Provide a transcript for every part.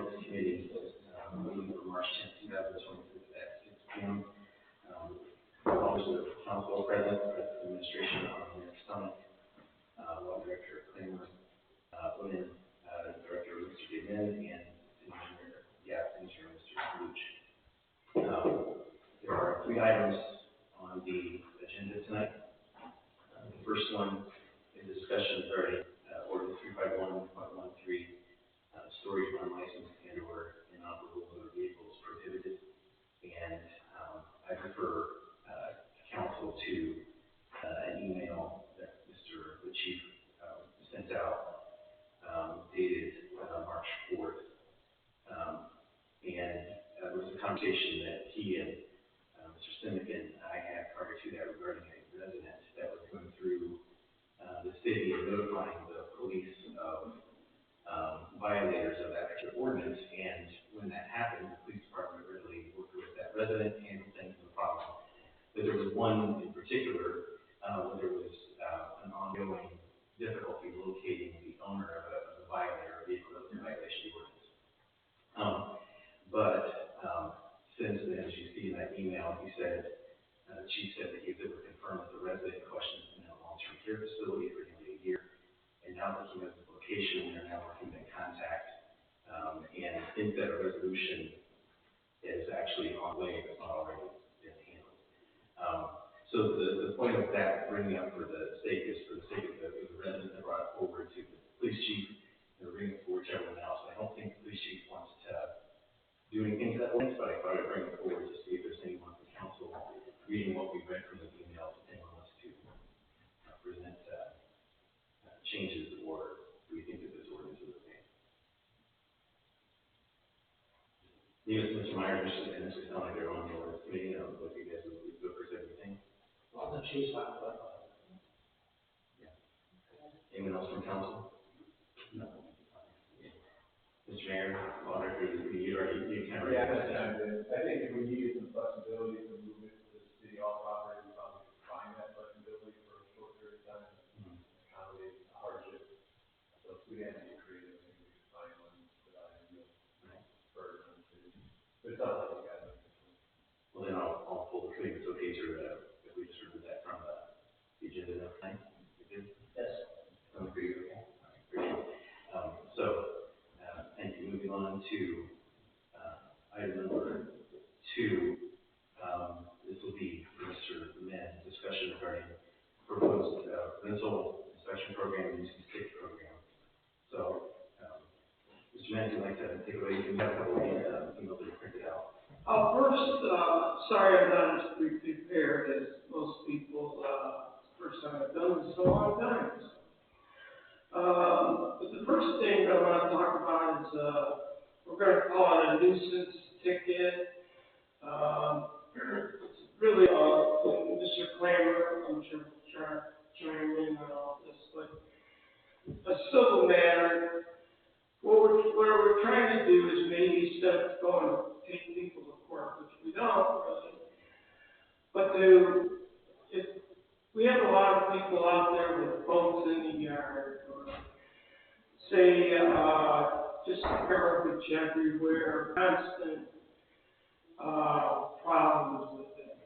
Ordinance Committee meeting for March 10th, 2026 at 6 p.m. Members of the council present, administration on the stomach, Law Director Kramer, Women Director Mr. David, and Engineer Mr. Sluch. There are 3 items on the agenda tonight. The first one is a discussion regarding Ordinance 351.13. Storage of unlicensed and/or inoperable motor vehicles prohibited, and I refer council to an email that the chief sent out dated March 4th, and it was a conversation that he and Mr. Simic and I had prior to that regarding a resident that was going through the city and notifying the police of violators of that particular ordinance, and when that happened, the police department really worked with that resident, handled things, no problem. But there was one in particular where there was an ongoing difficulty locating the owner of a violator, a vehicle that was in violation of the ordinance. Since then, as you see in that email, he said, the chief said that he was able to confirm that the resident in question is in a long-term care facility for nearly a year, and now that he knows the location, they're now working in contact, and think that a resolution is actually on the way, if it's not already been handled. So the point of that bringing up for the sake of the resident that brought it forward to the police chief, and bringing it forward to everyone else. I don't think the police chief wants to do anything to that ordinance, but I thought I'd bring it forward to see if there's anyone from council reading what we read from the emails, if anyone wants to present changes, or do we think that this ordinance is okay? Mr. Myers, and this would sound like their own ordinance committee, but you guys would go for everything. Well, the chief's not going. Yeah. Anyone else from council? No. Yeah. Mr. Mayor, Auditor, you can already. Yeah, I think if we needed some flexibility to move it to the city hall property, we probably could find that flexibility for a short period of time and accommodate the hardship. So if we had to be creative, maybe we could find one without any real burden on the city. But it's not like we got it. Well, then I'll pull the trigger. It's okay to if we just remove that from the agenda next time. You good? Yes. Sounds pretty okay. All right, great. Thank you. Moving on to item number 2. This will be Mr. Mann, discussion regarding proposed rental inspection program and nuisance ticket program. So, Mr. Mann, if you'd like to take away, you have a couple of emails that are printed out. First, sorry I'm not as prepared as most people. First time I've done this in a long time. But the first thing I want to talk about is we're going to call it a nuisance ticket. It's really, Mr. Kramer, I'm sure chime in on all this, but a civil matter. What we're trying to do is maybe instead of going to take people to court, which we don't really, but if we have a lot of people out there with boats in the yard, or say just garbage everywhere, constant problems with it.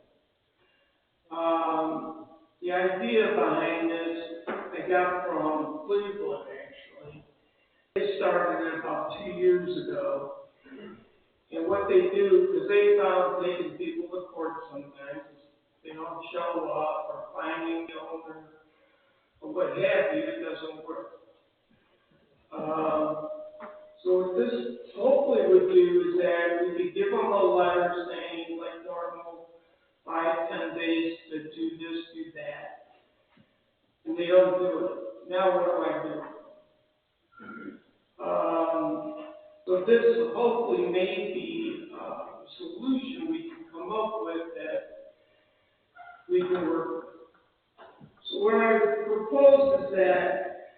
The idea behind this I got from Cleveland actually. They started it about 2 years ago. And what they do, because they found taking people to court sometimes, they don't show up or finding the owner or what have you, it doesn't work. So what this hopefully would do is that we could give them a letter saying, like normal, 5-10 days to do this, do that. And they don't do it. Now what do I do? So this hopefully may be a solution we can come up with that we can work with. So what I propose is that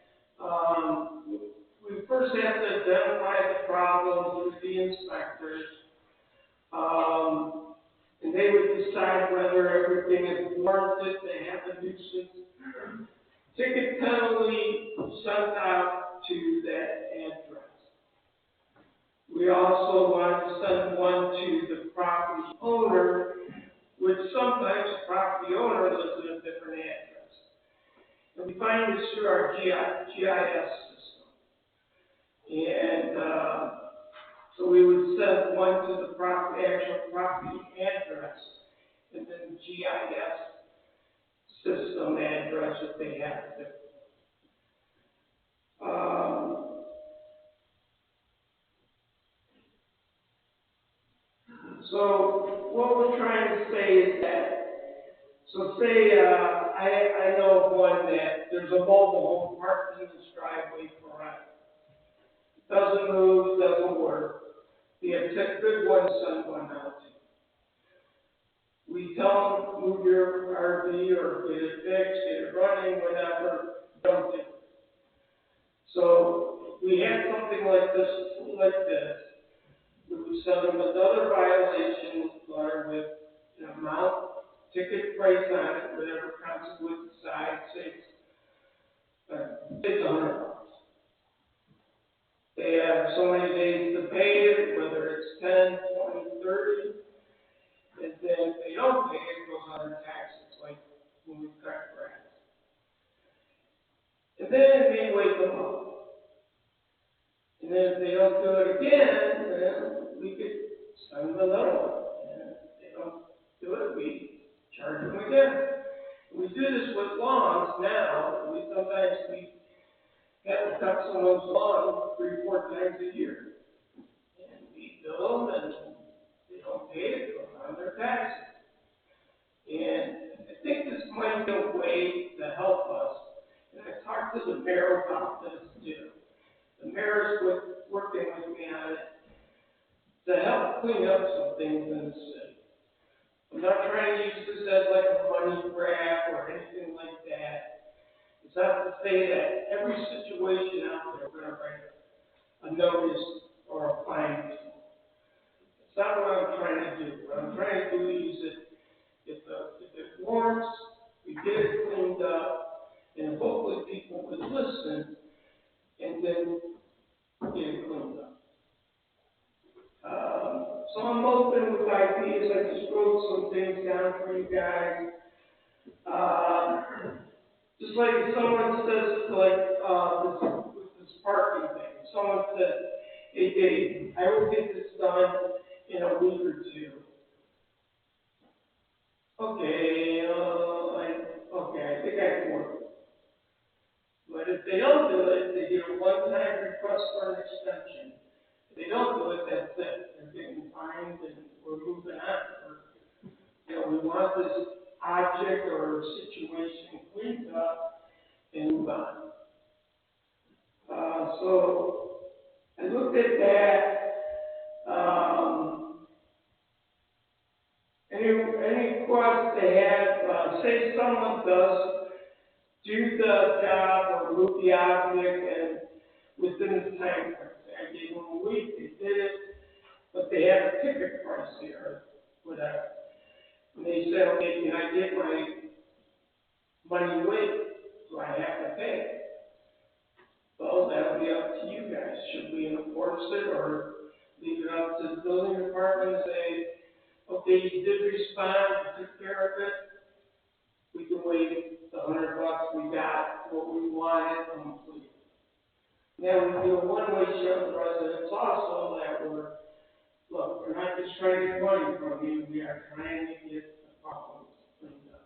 we first have to identify the problems with the inspectors, and they would decide whether everything is warranted to have a nuisance ticket penalty sent out to that address. We to send one to the property owner, which sometimes the property owner lives in a different address. And we find this through our GIS system. And, so we would send one to the actual property address, and then GIS system address that they have there. So what we're trying to say is that, so say I know of one that there's a mobile home parked in this driveway forever. Doesn't move, doesn't work. We have a good one, send one out. We tell them, move your RV or get it fixed, get it running, whatever, don't do it. So if we have something like this, we would send them another violation letter with an amount, ticket price on it, whatever council would decide, say it's $100. They have so many days to pay it, whether it's 10, 20, 30, and then if they don't pay it, it goes on their taxes, like when we cut grass. And then it may wake them up. And then if they don't do it again, then we could send them another one. And if they don't do it, we charge them again. We do this with lawns now. Sometimes we have to cut someone's lawn 3-4 times a year. And we bill them, and they don't pay it, it goes on their taxes. And I think this might be a way to help us. And I talked to the mayor about this too. The mayor's working with me on it to help clean up some things in the city. I'm not trying to use this as like a money grab or anything like that. It's not to say that every situation out there we're going to write a notice or a fine. It's not what I'm trying to do. What I'm trying to do is if it warrants, we get it cleaned up, and hopefully people would listen and then get it cleaned up. So I'm open with ideas. I just wrote some things down for you guys. Just like if someone says, with this parking thing, someone says, hey Dave, I will get this done in a week or two. Okay, I think I can work. But if they don't do it, they get a one-time request for an extension. If they don't do it, that's it. They're getting fined and we're moving on. We want this object or situation cleaned up and move on. So I looked at that. Any requests they have, say someone does do the job or move the object and within the time frame. I gave them a week, they did it, but they have a ticket price here, or whatever. And they said, okay, can I get my money waived? Do I have to pay it? Well, that'll be up to you guys. Should we enforce it or leave it up to the building department and say, okay, you did respond, you took care of it, we can waive the $100 we got, what we wanted, complete. Now, we do a one-way show to residents also that we're not just trying to get money from you, we are trying to get the problems cleaned up.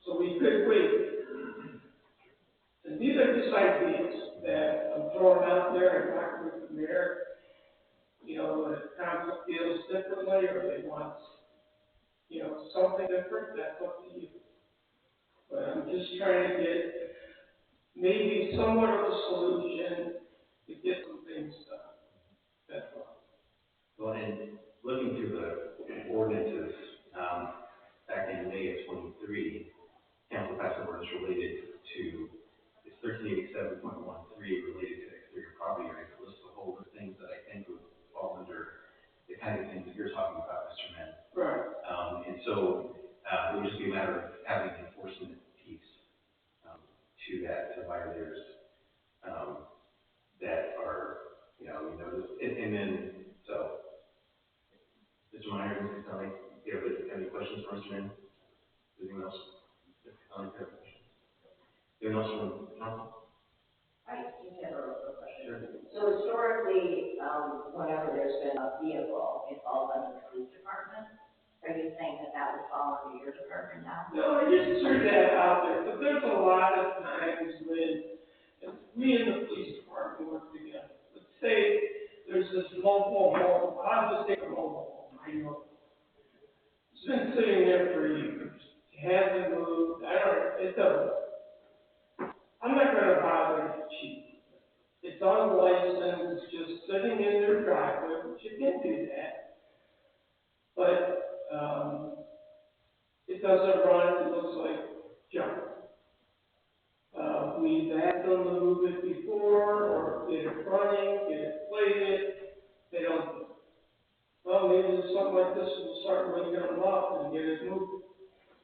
So we could wait. And these are just ideas that I'm throwing out there. I talked with the mayor. The council feels differently or they want, something different, that's up to you. But I'm just trying to get maybe somewhat of a solution to get some things done. That's all. Well, and looking through the ordinances, back in May of 23, council passed an ordinance related to, it's 1387.13 related to exterior property areas. It lists a whole list of things that I think would fall under the kind of things that you're talking about, Mr. Mann. Right. And so it would just be a matter of having an enforcement piece to that, to violators that are, and then, so Minor, does it sound like, do you have any questions for Mr. Mann? Anything else? Anything else from council? I just have a question. Sure. So historically, whenever there's been a vehicle, it falls under the police department. Are you saying that that would fall under your department now? No, I just threw that out there, but there's a lot of times when we in the police department work together. Let's say there's this mobile home, I'll just take a mobile home, I know. It's been sitting there for years, it hasn't moved, it doesn't. I'm not gonna bother the chief. It's unlicensed, just sitting in their driveway, which you can do that. But, it doesn't run, it looks like junk. We've asked them to move it before, or get it running, get it plated, they don't do it. Well, maybe something like this will start waking them up and get it moved.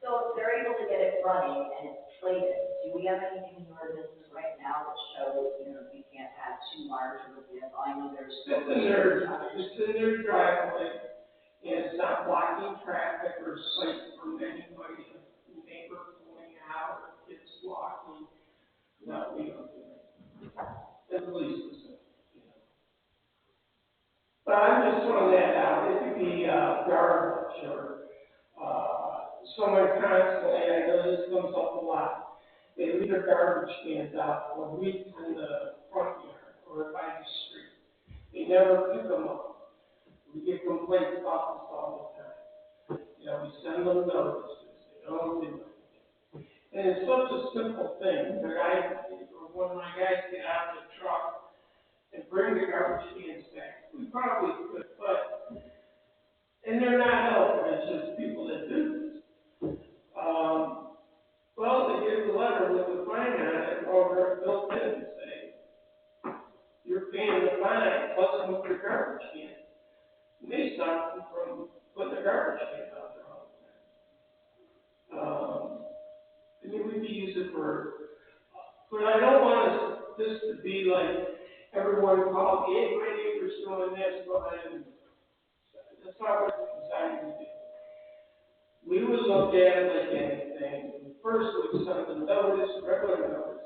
So if they're able to get it running and it's plated, do we have anything in the ordinance right now that shows, you can't have too large of a vehicle? I know there's. It's in their driveway, and it's not blocking traffic or sight from anybody, neighbor pulling out, or kids walking. No, we don't do that. At least it's, But I'm just throwing that out. It could be, garbage or, someone constantly, I know this comes up a lot. They leave their garbage cans out for weeks in the front yard or by the street. They never pick them up. We get complaints about this all the time. We send them notices. They don't do it. And it's such a simple thing. When my guys get out of the truck and bring the garbage cans back, we probably could, and they're not helping, it's just people that do this. Well, they get the letter with the fine on it, or built in and say, you're paying the fine, plus move your garbage can. And they stop them from putting the garbage can out there all the time. We could use it but I don't want this to be like everyone called, hey, my neighbor's doing this, that's not what it's designed to do. We would look at it like anything. First, we'd send them notice, regular notice,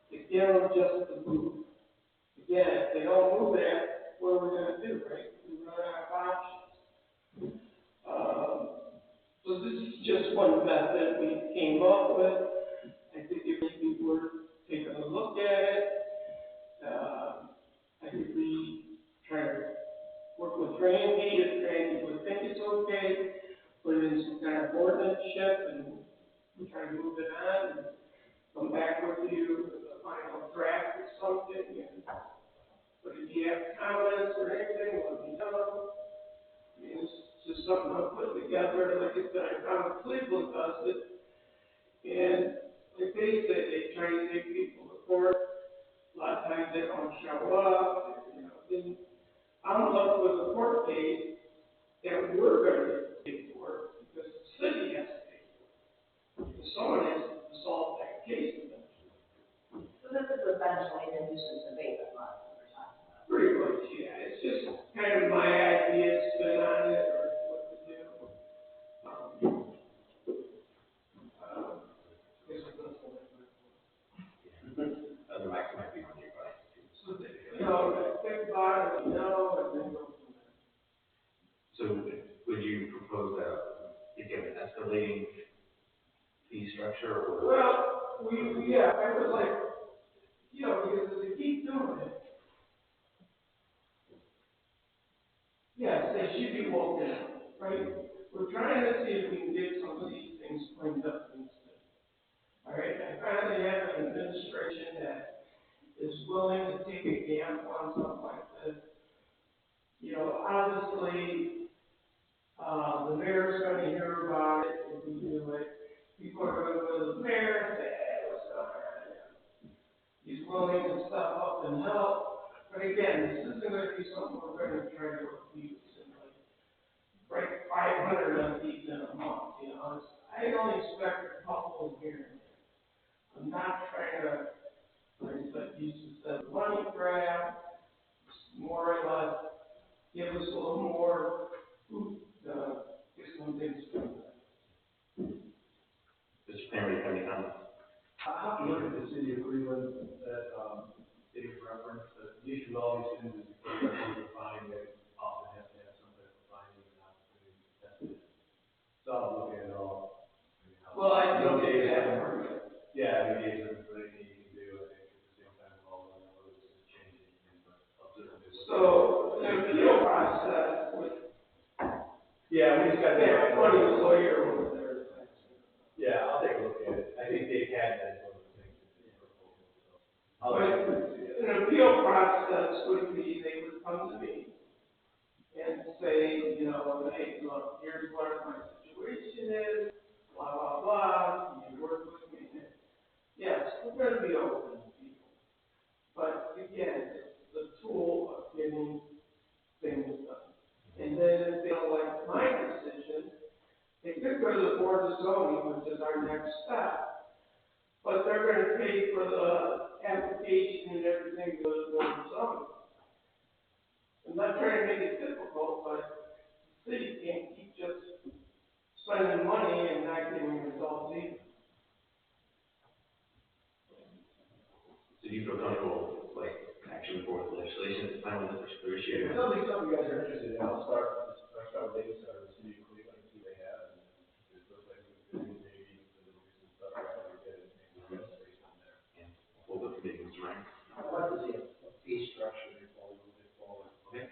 to give them just to move. Again, if they don't move that, what are we going to do, right? We run out of options. So this is just one method we came up with. I think it would be worth taking a look at it. I think we try to work with Randy, if Randy would think it's okay, put it in some kind of ordinance and we try to move it on and come back with you with a final draft or something. But if you have comments or anything, let me know. It's just something I'm putting together. Like I said, I found Cleveland does it. And like they said, they try to take people to court. A lot of times they don't show up. Then I'm left with a court case that we're going to pay for because the city has to pay for it. Because someone has to solve that case eventually. So this is essentially the nuisance abatement law that we're talking about. Pretty much, yeah. It's just kind of my idea spin on it or what to do. Other mics might be on nearby. So, think about it, and then go from there. So would you propose you give an escalating fee structure or? Well, I would like, because if they keep doing it, yes, they should be woken up, right? We're trying to see if we can get some of these things cleaned up in the city. All right, I finally have an administration that is willing to take a gamble on something like this. Obviously, the mayor's going to hear about it if we do it. People are going to go to the mayor and say, hey, what's going on? He's willing to step up and help. But again, this isn't going to be something we're going to try to abuse and break 500 of these in a month. I only expect a couple here and there. I'm not trying to, like I said, use this as a money grab. More or less, give us a little more some things. Mr. Cameron, you have any comments? I have to look at the city of Cleveland that, Dave referenced, the issue with all these things is because they're finding they often have to have some type of finding and opportunity to test it. So I'll look at it all. Well, I know think Dave that, hasn't, yeah, I mean, Dave hasn't put anything you can do, I think at the same time, we'll all know whether this is changing anything, but I'll certainly look. so, the appeal process with Yeah, we just got to. that funny lawyer over there. Yeah, I'll take a look at it. I think Dave had that one of the things in his proposal, so. I'll But take a look at it. an appeal process would be, they would come to me and say, you know, hey, look, here's what my situation is, blah, blah, blah, can you work with me? Yes, we're gonna be open to people. But again, it's the tool of getting things done. And then if they don't like my decision, they could go to the board of zoning, which is our next step. But they're gonna pay for the application and everything to the board of zoning. I'm not trying to make it difficult, but the city can't keep just spending money and not getting results either. So do you feel comfortable, like, action for legislation at this time on this particular issue? If it's something you guys are interested in, I'll start with Davis out of the city of Cleveland and see what they have, and if it looks like it's good, maybe there'll be some stuff right out of it, and maybe we'll based on there. And we'll look at Mr. Ryan. I'd like to see a fee structure before we move it forward. Okay.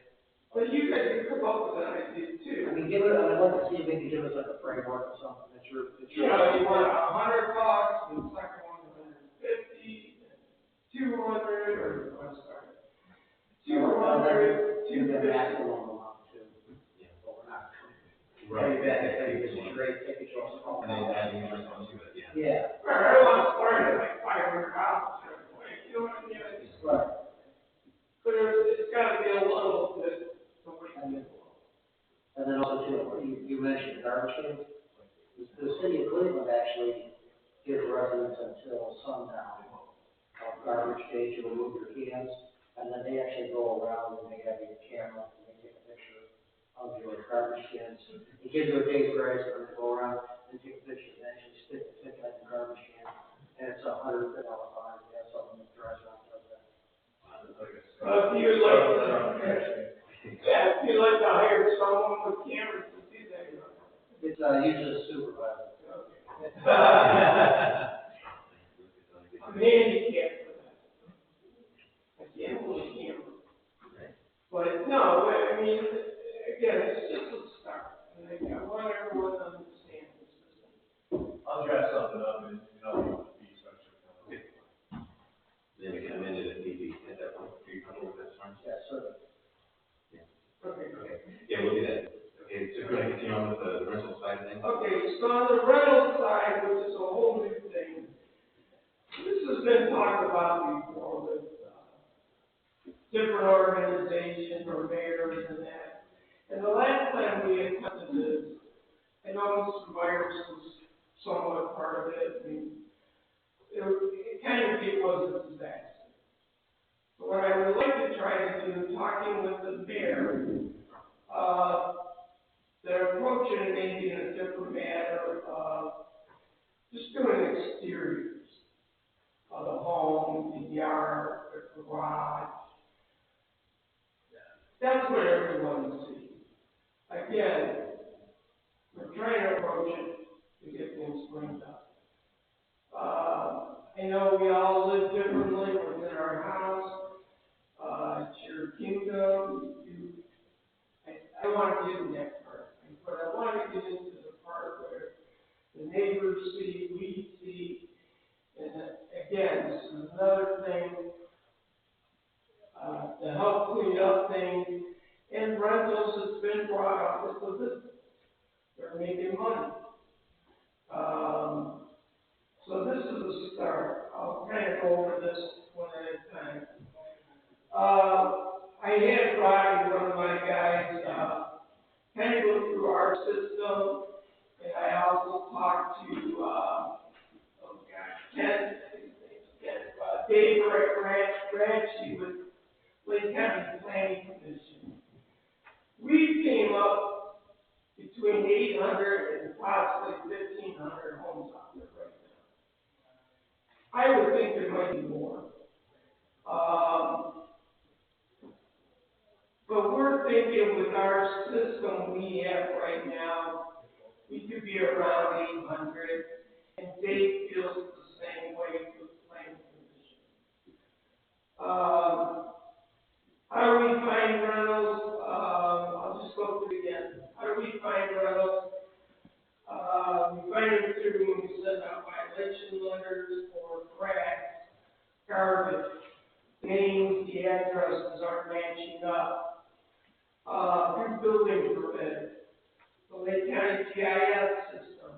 But you guys can come up with an idea too. I mean, I'd like to see if they can give us like a framework or something that you're. You know, you want $100, and the second one $150, and 200, or, I'm sorry, 200, Give them 250. maximum amount too. Yeah. But we're not. Right. Pay back, this is great, take it to us. And then adding interest onto it, yeah. Yeah, Right, I want to start at like $500 right away, you know what I mean? I just- right. But it's gotta be a little bit, the way people. And then also too, you mentioned garbage cans. The city of Cleveland actually gives residents until sundown of garbage day to remove their cans. And then they actually go around and they have your camera and they take a picture of your garbage cans. It gives you a day's grace for them to go around and take a picture and actually stick out the garbage can. And it's $150 fine. They have something that drives around and does that. If you would like to, yeah, if you'd like to hire someone with cameras to do that, you know. It's usually a supervisor. I'm handicapped for that. I can't hold a camera. But no, I mean, again, it's just a start. And I want everyone to understand this system. I'll draft something up and, I'll do the fee structure. Okay. Then we can amend it if need be at that point. Are you comfortable with that, Mr. Ryan? Yeah, certainly. Okay. Okay. Yeah, we'll do that. Okay, so go ahead and continue on with the rental side of things. Okay, so on the rental side, which is a whole new thing, this has been talked about before with different organizations or mayors and that. And the last time we attempted this, I know Mr. Myers was somewhat part of it. I mean, it kind of was a disaster. So what I would like to try to do, talking with the mayor, they're approaching it maybe in a different manner of just doing exteriors of the home, the yard, the garage. That's what everyone sees. Again, we're trying to approach it to get things cleaned up. I know we all live differently within our house. It's your kingdom. I want to get in that part, but I want to get into the part where the neighbors see, we see, and again, this is another thing to help clean up things. And rentals has been brought up as a business. They're making money. So this is a start. I'll kind of go over this one at a time. I had Rocky, one of my guys, kind of go through our system, and I also talked to, Ken, Dave Ratchie with Lake County Planning Commission. We came up between between 800 and possibly 1,500 homes out there right now. I would think there might be more. But we're thinking with our system we have right now, we could be around 800, and Dave feels the same way with planning commission. How do we find rentals? I'll just go through it again. How do we find rentals? We find them through when we send out violation letters or cracks, garbage, names, the addresses aren't matching up. Through building permits, the Lake County GIS system.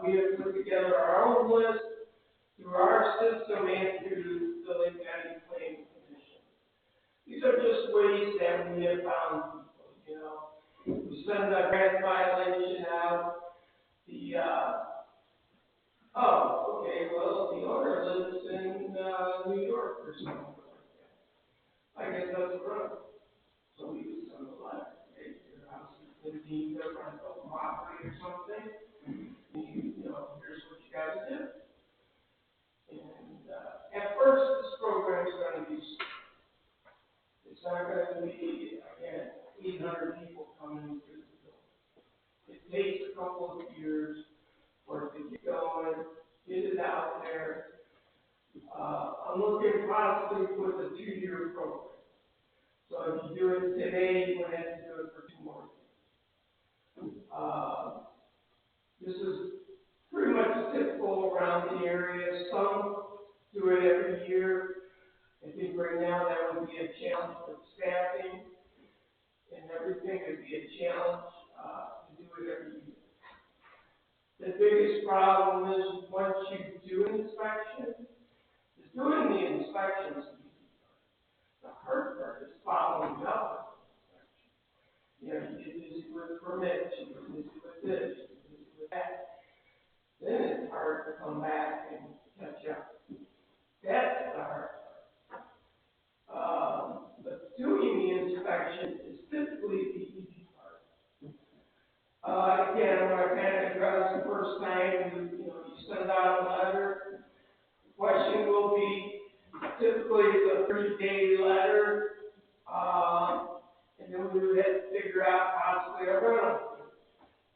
We have put together our own list through our system and through the Lake County Planning Commission. These are just ways that we have found people, you know. We send a grant violation out, the owner lives in New York or something like that. I guess that's a road. So we just send a letter, okay, your house is in deed of rental property or something, you know, here's what you guys do. And, at first, this program is gonna be, it's not gonna be, again, 800 people coming through the door. It takes a couple of years for it to get going, get it out there. I'm looking possibly with a 2-year program. So if you do it today, you would have to do it for 2 more years. This is pretty much typical around the area. Some do it every year. I think right now that would be a challenge with staffing and everything. It would be a challenge to do it every year. The biggest problem is once you do an inspection, is doing the inspections. The hard part is following up. You know, you get busy with permits, you get busy with this, you get busy with that. Then it's hard to come back and catch up. That's the hard part. But doing the inspection is typically the easy part. Again, I'm going to kind of address the first time you send out a letter. The question will be, typically it's a 30-day letter. And then we would have to figure out possibly a rental.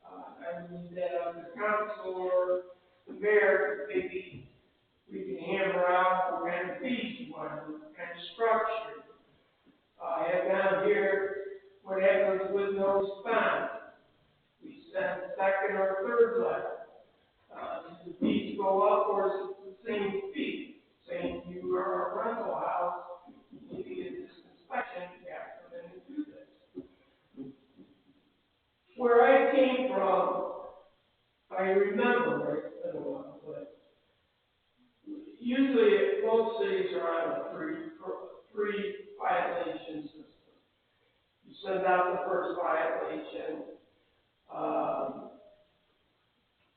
I mean that on the council or the mayor, maybe we can hammer out what kind of fees you want, what kind of structure. I have down here what happens with no response. We send second or third letter. Does the fees go up or is it the same fee? Saying you are a rental house, you need to get this inspection, you have to come in and do this. Where I came from, I remember, it's been a while, but usually most cities are on a free violation system. You send out the first violation,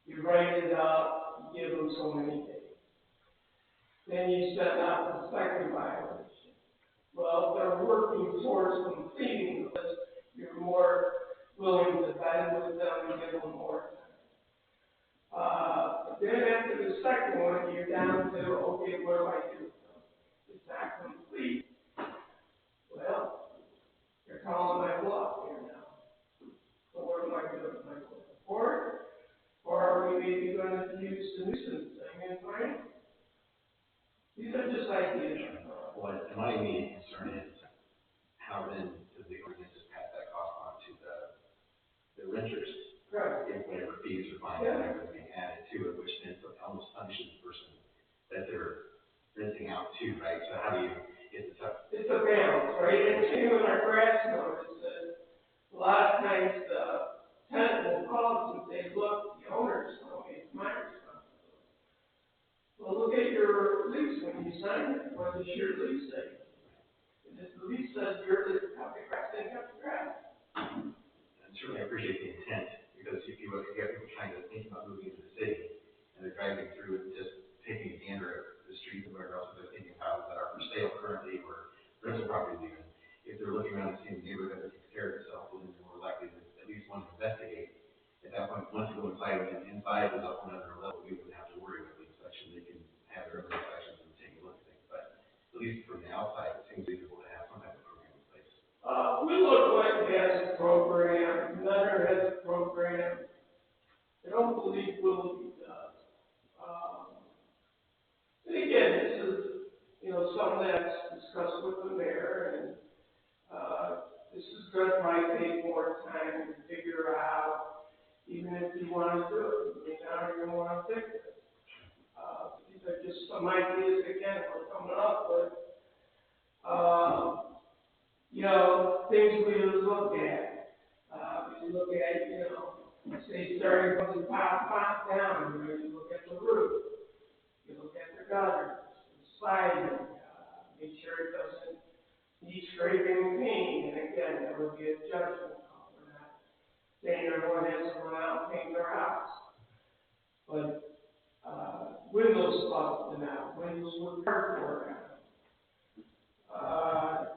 you write it up, you give them so many days. Then you send out the second violation. Well, they're working towards completing this. You're more willing to bend with them and give them more time. But then after the second one, you're down to, okay, what do I do? It's not complete. Well, you're calling my bluff here now. So what am I doing? Am I going to court? Or are we maybe going to use the nuisance thing and find? These are just ideas. What my immediate concern is, how then does the ordinance pass that cost on to the renters? Right. If whatever fees or fines and everything added to it, which then almost punishes the person that they're renting out to, right? So how do you get the tough? It's a balance, right? And same with our grass notice, a lot of times the tenant will call us and say, look, the owner's told me it's my responsibility. Well, look at your lease when you sign it. What does your lease say? And if the lease says you're to cut the grass, then cut the grass. And certainly I appreciate the intent, because if you look at people trying to think about moving into the city, and they're driving through and just taking a gander at the streets and wherever else they're thinking of houses that are for sale currently or rental properties even, if they're looking around and seeing a neighborhood that takes care of itself, well, then they're more likely to at least want to invest least from the outside, it seems reasonable to have some type of program in place. Willowwood has a program, Nutter has a program. I don't believe Willoughby does. And again, this is, something that's discussed with the mayor, and, this is gonna probably take more time to figure out, even if you wanna do it, you may not even wanna fix it. These are just some ideas, again, we're coming up with. Things we look at. We look at, say, starting from the top down, you look at the roof, you look at the gutters, the siding, make sure it doesn't need scraping and painting, and again, there will be a judgment call for that. Saying everyone has to run out and paint their house. But, windows busting out, windows with cardboard out.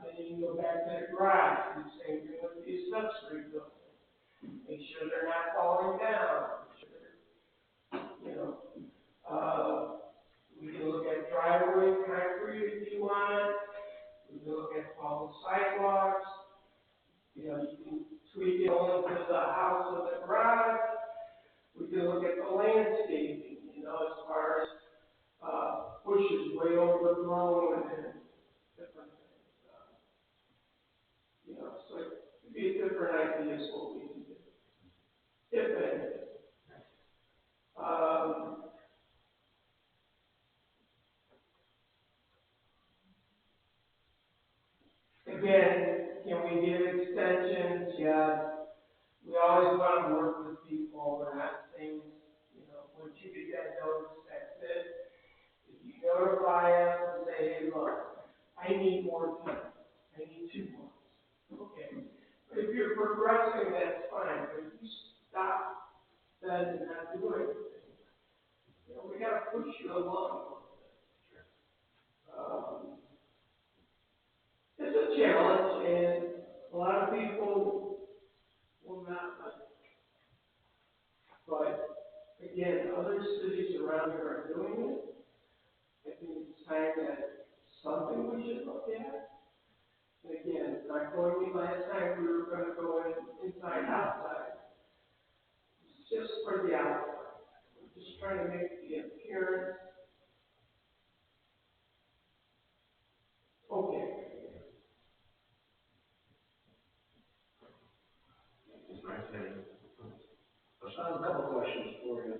Then you can go back to the garage, do the same thing with the accessory building. Make sure they're not falling down. We can look at driveway concrete if you want. We can look at all the sidewalks. You can tweak it only to the house or the garage. We can look at the landscaping, as far as bushes way overgrown and different things. So it could be different ideas what we can do, if anything. Again, can we give extensions? Yes. We always want to work with people. We're not saying, once you get that notice, that's it. If you notify us and say, hey, look, I need more time. I need 2 months. Okay. But if you're progressing, that's fine. But if you stop, then you're not doing anything. We got to push you along. It's a challenge, and a lot of people will not like it. But again, other cities around here are doing it. I think it's time that something we should look at. And again, it's not going to be last time we were going to go inside, outside. It's just for the outside. We're just trying to make the appearance okay. A couple questions for you.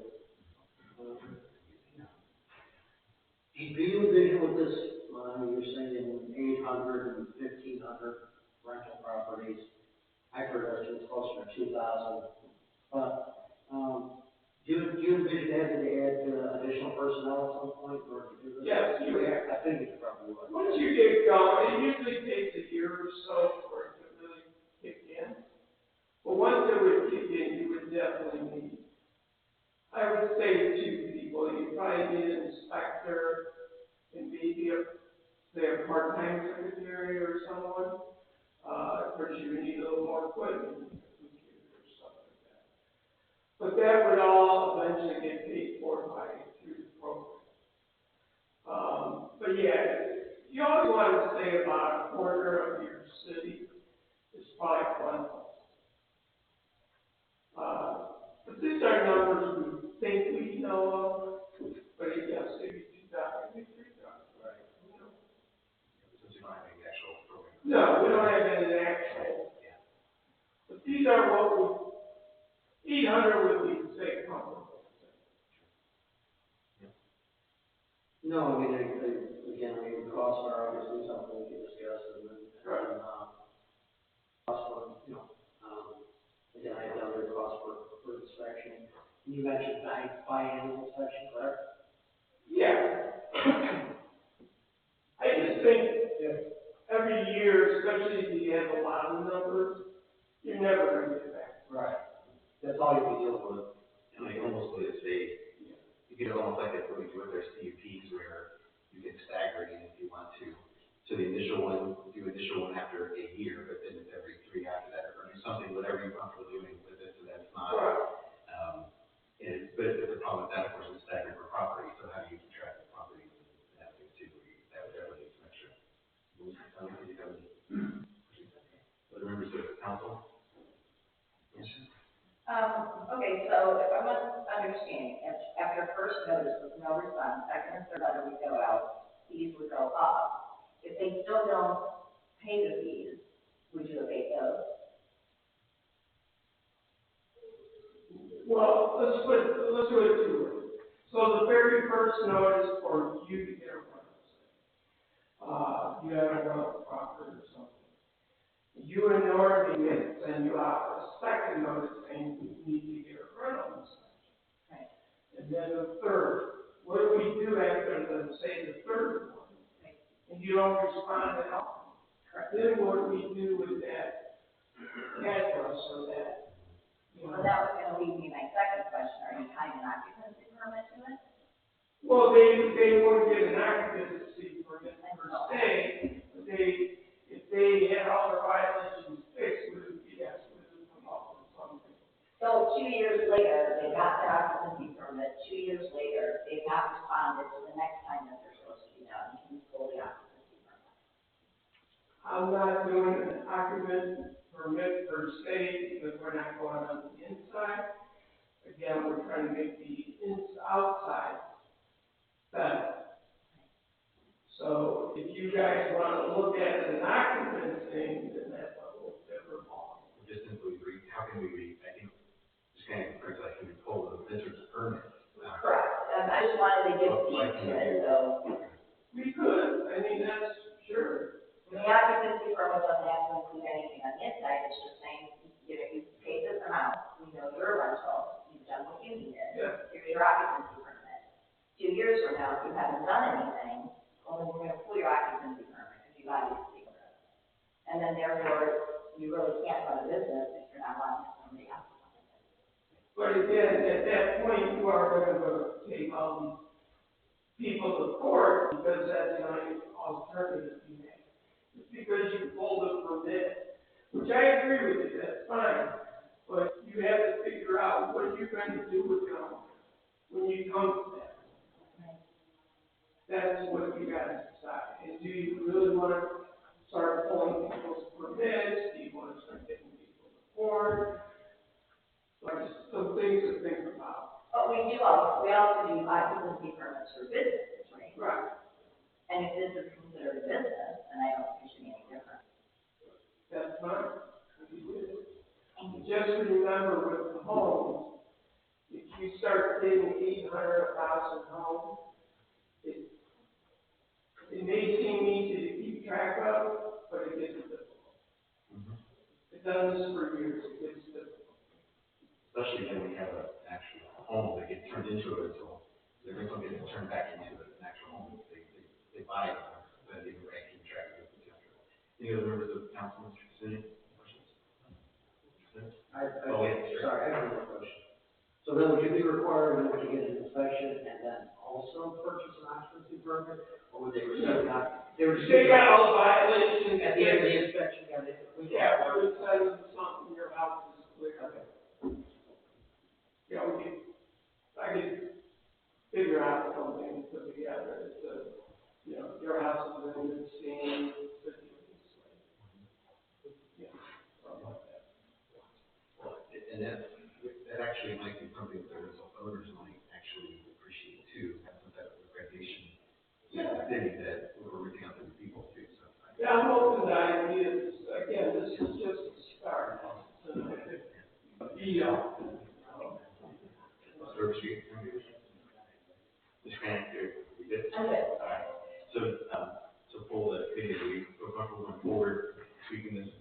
Do you envision with this, you're saying 800 and 1,500 rental properties? I've heard that's closer to 2,000. But do you envision having to add additional personnel at some point? Or do this? Yes, you have. I think you probably would. Once you get going, it usually takes a year or so for it to really kick in. But once it would kick in, you would definitely need, I would say, 2 people. You probably need an inspector and maybe a part-time secretary or someone. Of course, you would need a little more equipment, computers or stuff like that. But that would all eventually get paid for through the program. But yeah, you always want to say about a quarter of your city is probably rentals. But these are numbers we think we know of, but yes, maybe 2,000, maybe 3,000. Right. Since you don't have any actual program. No, we don't have any actual. Yeah. But these are what 800 would be, say, comfortable. No, I mean, the costs are obviously something we can discuss, and then, Right. Cost for, again, I know there's cost for inspection. You mentioned biannual inspection, correct? Yeah. I just think every year, especially if you have a lot of numbers, you're never going to get back. Right. That's all you can deal with. And I almost would say, you get almost like what we do with our CUPs, where you can stagger it if you want to. So the initial one, do initial one after a year, but then it's every 3 after that, or do something, whatever you're comfortable doing with it, so that's not. Right. But the problem with that, of course, is staggered per property, so how do you keep track of properties and everything too, that would needs some extra Other members of the council? Yes. Okay, so if I'm understanding, after first notice with no response, second and third letter would go out, fees would go up. If they still don't pay the fees, would you abate those? Well, let's do it two ways. So the very first notice for you to get a rental, you had a rental property or something. You and Norm send you out a second notice saying you need to get a rental inspection. Right. And then the third, what do we do after the third one? Right. And you don't respond at all? Correct. Then what do we do with that address or that? Well, that was gonna lead me to my second question, are you tying an occupancy permit to it? Well, they won't get an occupancy permit per se, but if they had all their violations fixed, we would come up with something. So 2 years later, they got their occupancy permit, 2 years later, they've not responded to the next time that they're supposed to be done, can you pull the occupancy permit? I'm not doing an occupancy permit per se, because we're not going on the inside. Again, we're trying to make the outside better. So if you guys want to look at an occupancy, then that's a whole different ball. Just simply how can we I think, just kind of brings like, can we pull the visitor's permit? Correct, I just wanted to give feet to it, so. We could, I mean, that's sure. The occupancy permit doesn't have to include anything on the inside, it's just saying, you paid this amount, we know you're a rental, you've done what you needed. Yeah. Here's your occupancy permit. 2 years from now, if you haven't done anything, only we're gonna pull your occupancy permit, because you obviously were. And then therefore, you really can't run a business if you're not allowing somebody else to come in. But again, at that point, you are going to take all these people to court, because that's the only alternative you have. It's because you pulled a permit, which I agree with you, that's fine. But you have to figure out what you're going to do with them when you come to that. That's what you got to decide. And do you really want to start pulling people's permits? Do you want to start getting people to court? Like some things to think about. But we also do occupancy permits for businesses, right? Right. And if this is considered a business, then I don't think it should be any different. That's fine. Just remember with the homes, if you start getting 800, 1,000 homes, it may seem easy to keep track of, but it gets difficult. It does for years, it gets difficult. Especially when we have an actual home that gets turned into a rental, the rental gets turned back into an actual home. They buy it, but they can keep track of it. Any other members of the council, Mr. City? Questions? Sorry, I have one more question. So then would you be required to get an inspection and then also purchase an occupancy permit? Or would they receive that? They got all violations. At the end of the inspection, Yeah, we would send them something, your house is clear. Okay. Yeah, I could figure out something to put together, it's your house is in good standing, yeah, something like that. Well, and that actually might be something that the rental owners might actually appreciate too, have some type of accreditation in the city that we're reaching out to the people too. So. Yeah, I'm open to ideas. Again, this is just a start. Third Street. Just kind of, we did. I'm good. All right. So pull the video, we feel comfortable going forward, tweaking this.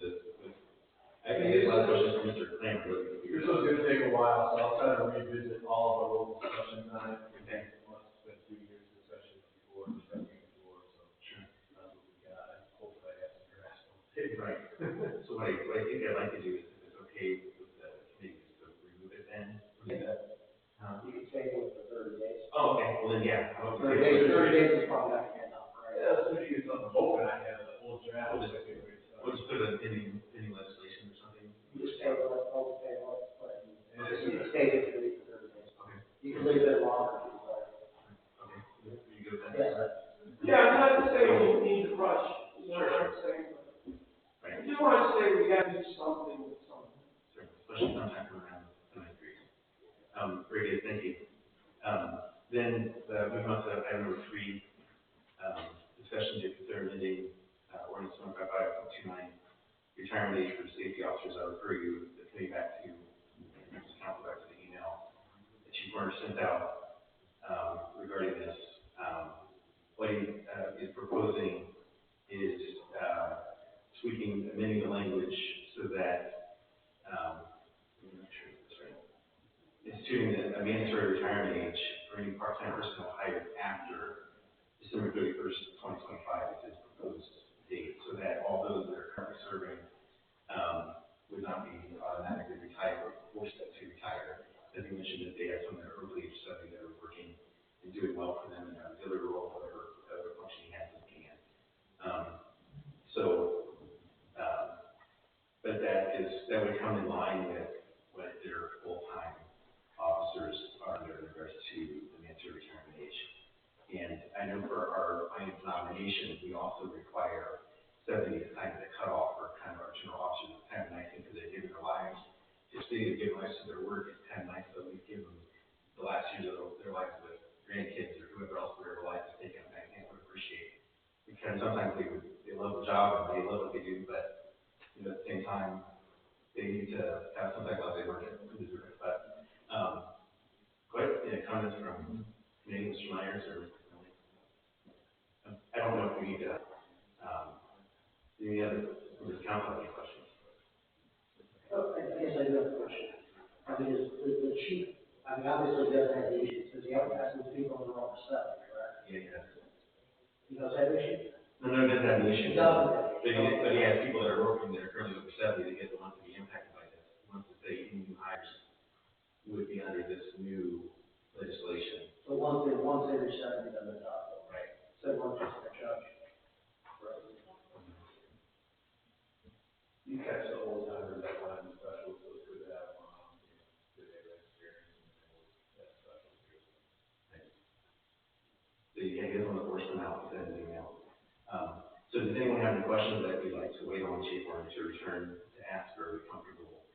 I think there's a lot of questions from Mr. Clamp. This was going to take a while, so I'll try to revisit all of our old discussions on it. Okay. It's been 2 years, especially before, so sure. That's what we got. I hope I have some grasp on it. Right. So what I think I'd like to do is, if it's okay with the committee, is to remove it then. You can table it for 30 days. Oh, okay. Well then, yeah. 30 days is probably not good enough, right? Yeah, as soon as you get something open, I have the whole draft. We'll just put it in pending legislation or something. You just table it, hold the table, but And you can table it for 30 days. Okay. You can leave it longer if you like. Okay. You good with that? Yes. Yeah, I'm not saying you need to rush, Sure. session to consider amending, ordinance 155.29, retirement age for safety officers. I refer you, the committee back to, council back to the email that Chief Warner sent out, regarding this. What he, is proposing is, tweaking, amending the language so that, let me make sure this is right. Instituting a mandatory retirement age for any part-time personnel hired after December 31st, 2025 is his proposed date, so that all those that are currently serving, would not be automatically retired or forced to retire. As you mentioned, that they have some that are over the age of 70 that are working and doing well for them in an auxiliary role, whatever function he has in hand. But that would come in line with what their full-time officers are under in regards to the mandatory retirement age. And I know for our finance nomination, we also require 70 is kind of the cutoff for kind of our general officers. It's kind of nice because they're giving their lives, just being giving lives to their work. It's kind of nice that we give them the last years of their lives with grandkids or whoever else their life is taken. I think would appreciate, because sometimes they love the job and they love what they do, but at the same time, they need to have some type of they work at. But comments from maybe Mr. Myers or I don't know if we need to. Any other members of council have any questions? Oh, I guess I do have a question. I mean, is the chief, I mean, obviously does have the issues, because he has those people in the wrong stuff, correct? Yeah, yeah. He does have issues? No, he doesn't have any issues. He doesn't. But he has people that are working that are currently over 70 that get the ones to be impacted by this. Once to say any new hires would be under this new legislation. So once they reach 70, then they're done. Right. So once it's a judge. Right. You catch the whole time, that one special, so it's good to have good experience and that special too. So yeah, he doesn't want to force them out, he said in the email. So does anyone have any questions that you'd like to wait on Chief Warner to return to ask, or are we comfortable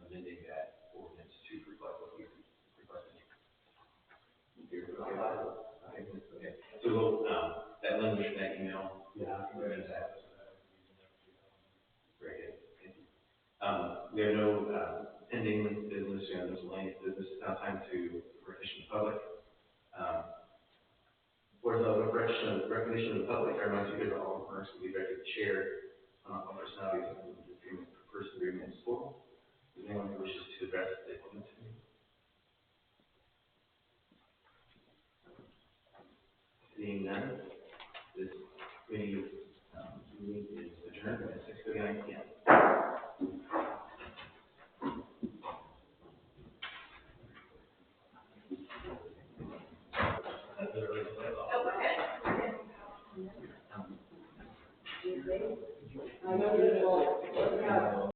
amending that ordinance to reflect what he's requesting? Okay. So we'll, that language in that email, we're going to have. Very good. Thank you. We have no pending business, we have no miscellaneous business. It's now time to recognition of the public. For the recognition of the public, I remind you that all remarks will be directed to the chair on all personalities and the first agreement is full. Is anyone who wishes to address the ordinance committee? Seeing none, this committee meeting is adjourned at 6:39 p.m. I know you're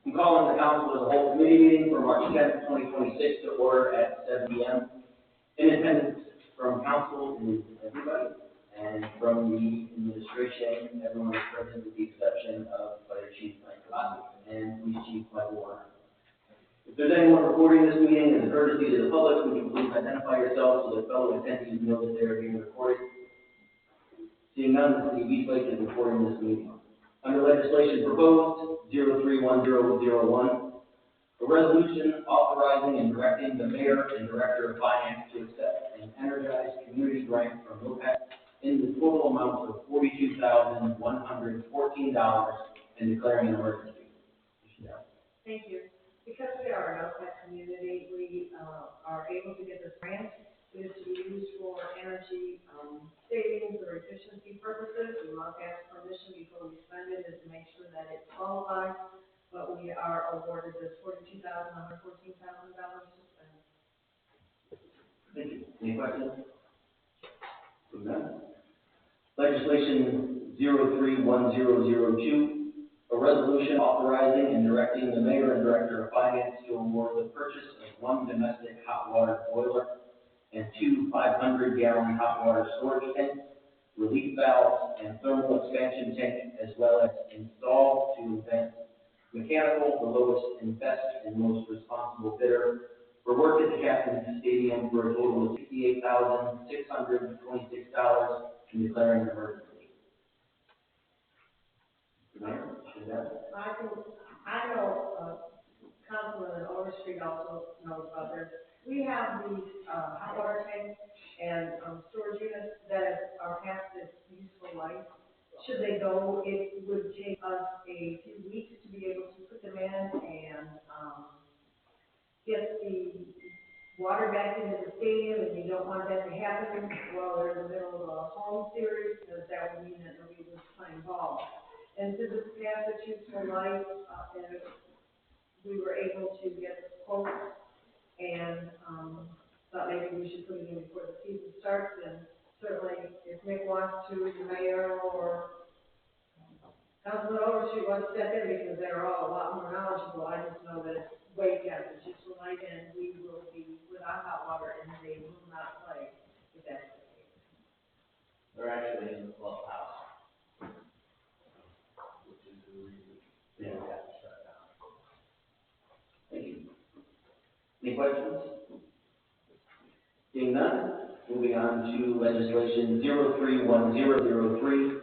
I'm calling the council as a whole committee meeting for March 10th, 2026 to order at 7 p.m. In attendance from council is everybody, and from the administration, everyone is present with the exception of Fire Chief Mike Gabati and Police Chief Michael Warner. If there's anyone recording this meeting as a courtesy to the public, would you please identify yourselves so that fellow attendees know that they are being recorded? Seeing none, the city of Eastlake is recording this meeting. Under legislation proposed 031001, a resolution authorizing and directing the mayor and director of finance to accept an energized community grant from MOPEC in the total amount of $42,114 and declaring an emergency. Thank you. Because we are an OPEC community, we are able to get this grant. It is to be used for energy savings or efficiency purposes. We must ask permission before we spend it, is to make sure that it qualifies. But we are awarded this $42,114,000 to spend. Thank you. Any questions? None. Legislation 031002, a resolution authorizing and directing the mayor and director of finance to award the purchase of one domestic hot water boiler and two 500-gallon hot water storage tanks, relief valves, and thermal expansion tank, as well as install to invent mechanical, the lowest and best and most responsible bidder for work at the Captain's Stadium for a total of $68,626 and declaring an emergency. Mayor, should that? I know, Councilman Overstreet also knows about this. We have these hot water tanks and storage units that are past its useful life. Should they go, it would take us a few weeks to be able to put them in and get the water back into the stadium, and you don't want that to happen while they're in the middle of a home series, because that would mean that nobody was playing ball. And since it's past its useful life, and we were able to get quotes and thought maybe we should put it in before the season starts. And certainly, if Nick wants to, the mayor or Councilman Overstreet wants to step in, because they're all a lot more knowledgeable. I just know that it's way past its useful life, and we will be without hot water, and they will not play if that's the case. They're actually in the clubhouse, which is the reason they have to shut down. Thank you. Any questions? Seeing none, moving on to legislation 031003,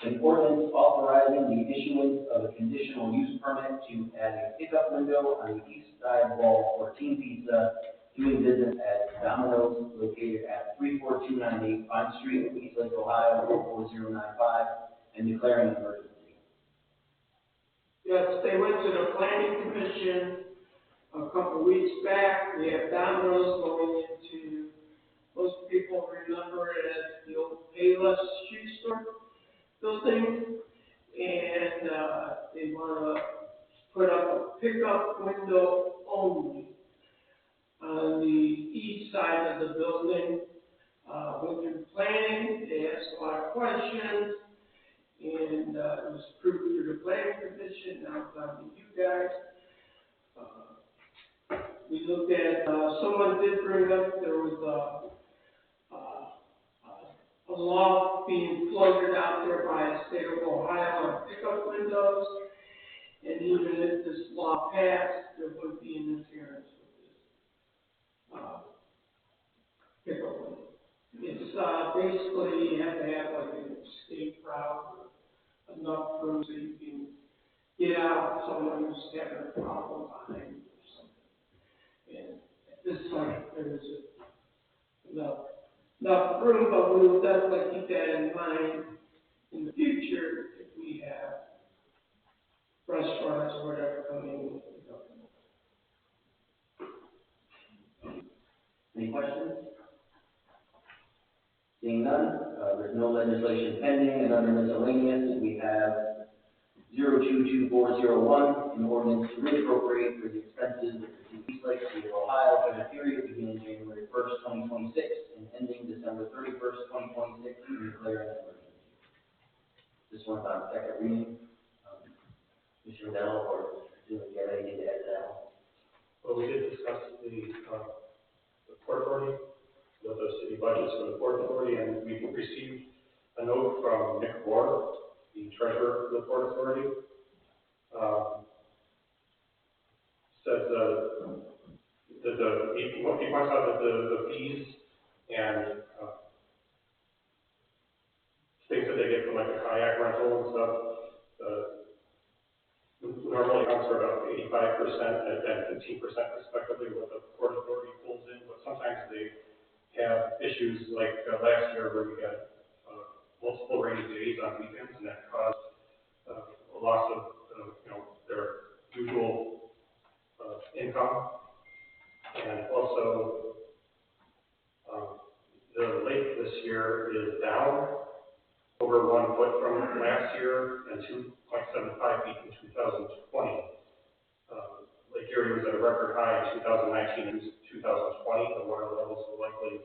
an ordinance authorizing the issuance of a conditional use permit to add a pickup window on the east side wall for Team Pizza, doing business as Domino's, located at 34298 Pine Street, Eastlake, Ohio, 44095, and declaring an emergency. Yes, they went to the planning commission a couple weeks back. We have Domino's going into, most people remember it as the old Payless shoe store building, and they want to put up a pickup window only on the east side of the building. Went through planning, they asked a lot of questions, and it was approved through the planning commission. Now it's on to you guys. We looked at, someone did bring up, there was a law being floated out there by the state of Ohio on pickup windows, and even if this law passed, there would be interference with this pickup window. It's basically you have to have like an escape route or enough room so you can get out if someone who's having a problem behind you or something. And at this point, there's enough room, but we will definitely keep that in mind in the future if we have restaurants or whatever coming in. Any questions? Seeing none, there's no legislation pending, and under miscellaneous, we have 022401, an ordinance to reappropriate for the expenses of the city of Eastlake, State of Ohio, for the period beginning January 1st, 2026, and ending December 31st, 2026, and declaring an emergency. this one's on second reading. Mr. Dell or Mr. Katsounis, do you have anything to add to that one? Well, we did discuss the Port Authority, with the city budgets for the Port Authority, and we received a note from Nick Ward, the treasurer of the Port Authority. Says he points out that the fees and things that they get from like the kayak rental and stuff, normally comes for about 85% and 15% respectively what the Port Authority pulls in, but sometimes they have issues like last year where we had multiple rainy days on weekends, and that caused a loss of their usual income. And also the lake this year is down over 1 foot from last year and 2.75 feet in 2020. Lake Erie was at a record high in 2019 and 2020. The water levels will likely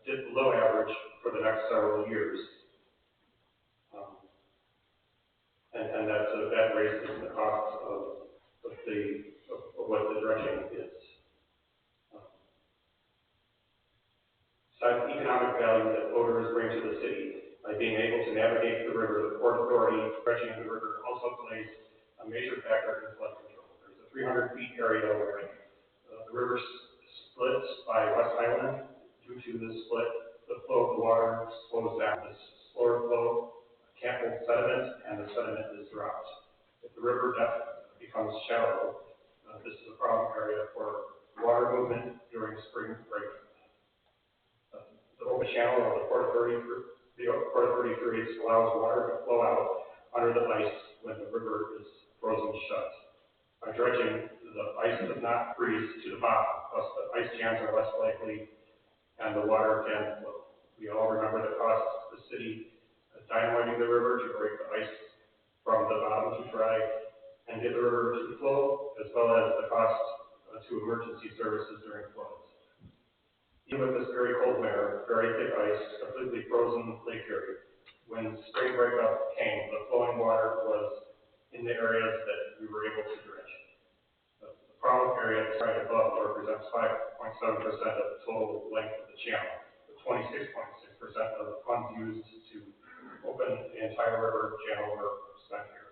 dip below average for the next several years. And that raises the cost of what the dredging is. Besides the economic value that voters bring to the city, by being able to navigate the river, the Port Authority dredging of the river also plays a major factor in flood control. There's a 300 feet area where the river splits by West Island. Due to this split, the flow of the water slows down. This slower flow can't hold sediment, and the sediment is dropped. If the river depth becomes shallow, this is a problem area for water movement during spring break. The open channel of the Port Authority creates allows water to flow out under the ice when the river is frozen shut. By dredging, the ice does not freeze to the bottom, thus the ice jams are less likely and the water can flow. We all remember the costs the city dynamiting the river to break the ice from the bottom to dry and get the river to flow, as well as the cost to emergency services during floods. Even with this very cold winter, very thick ice, completely frozen Lake Erie, when spring breakup came, the flowing water was in the areas that we were able to dredge. The problem area right above represents 5.7% of the total length of the channel, with 26.6% of the funds used to open the entire river channel were spent here.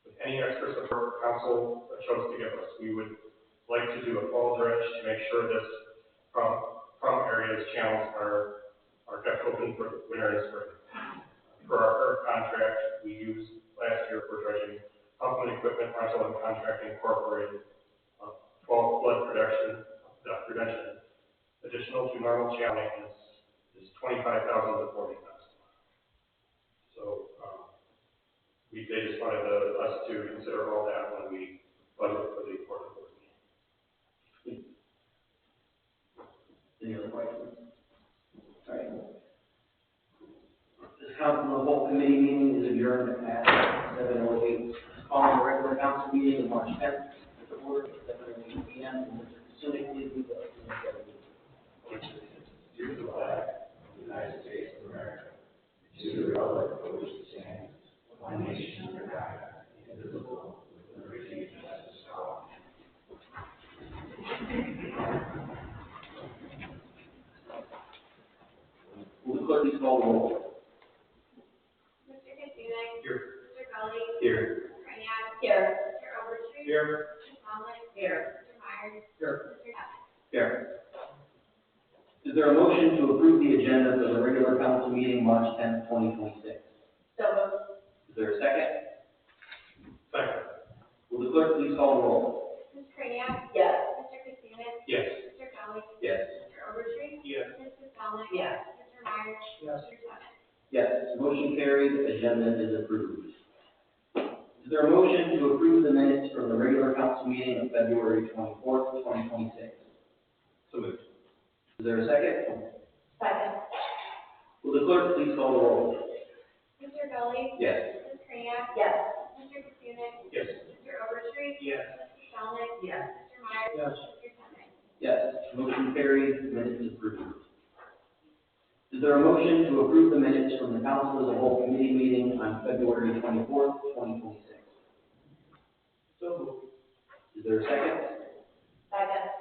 With any extra support council chose to give us, we would like to do a fall dredge to make sure this from areas channels are kept open for winter and spring. For our current contract we used last year for dredging, pump and equipment rental and contracting incorporated 12 flood prevention. Additional to normal channel maintenance is $25,000 to $40,000. So they just wanted us to consider all that when we budget for the Port Authority. Any other questions? All right. This council of the whole committee meeting is adjourned at 7:08. Calling the regular council meeting of March 10th. The order at 7:08 p.m. And Mr. Katsounis, please lead us in the pledge. To the flag of the United States of America, to the republic for which it stands, one nation under God, indivisible, with liberty and justice for all. Will the clerk please call the roll? Mr. Katsounis. Here. Mr. Gully. Here. Mr. Kraniak. Here. Mr. Overstreet. Here. Mr. Tomlin. Here. Mr. Myers. Here. Mr. Evans. Here. Is there a motion to approve the agenda for the regular council meeting March 10th, 2026? So moved. Is there a second? Second. Will the clerk please call the roll? Ms. Kraniak. Yes. Mr. Katsounis. Yes. Mr. Gully. Yes. Mr. Overstreet. Yes. Mrs. Tomlin. Yes. Mr. Myers. Yes. Mr. Evans. Yes. Motion carried. Agenda is approved. Is there a motion to approve the minutes from the regular council meeting of February 24th, 2026? So moved. Is there a second? Second. Will the clerk please call the roll? Mr. Gully. Yes. Ms. Kraniak. Yes. Mr. Katsounis. Yes. Mr. Overstreet. Yes. Mrs. Tomlin. Yes. Mr. Myers. Yes. Mr. Tomlin. Yes. Motion carried. Minutes approved. Is Is there a motion to approve the minutes from the council as a whole committee meeting on February 24th, 2026? So moved. Is there a second? Second.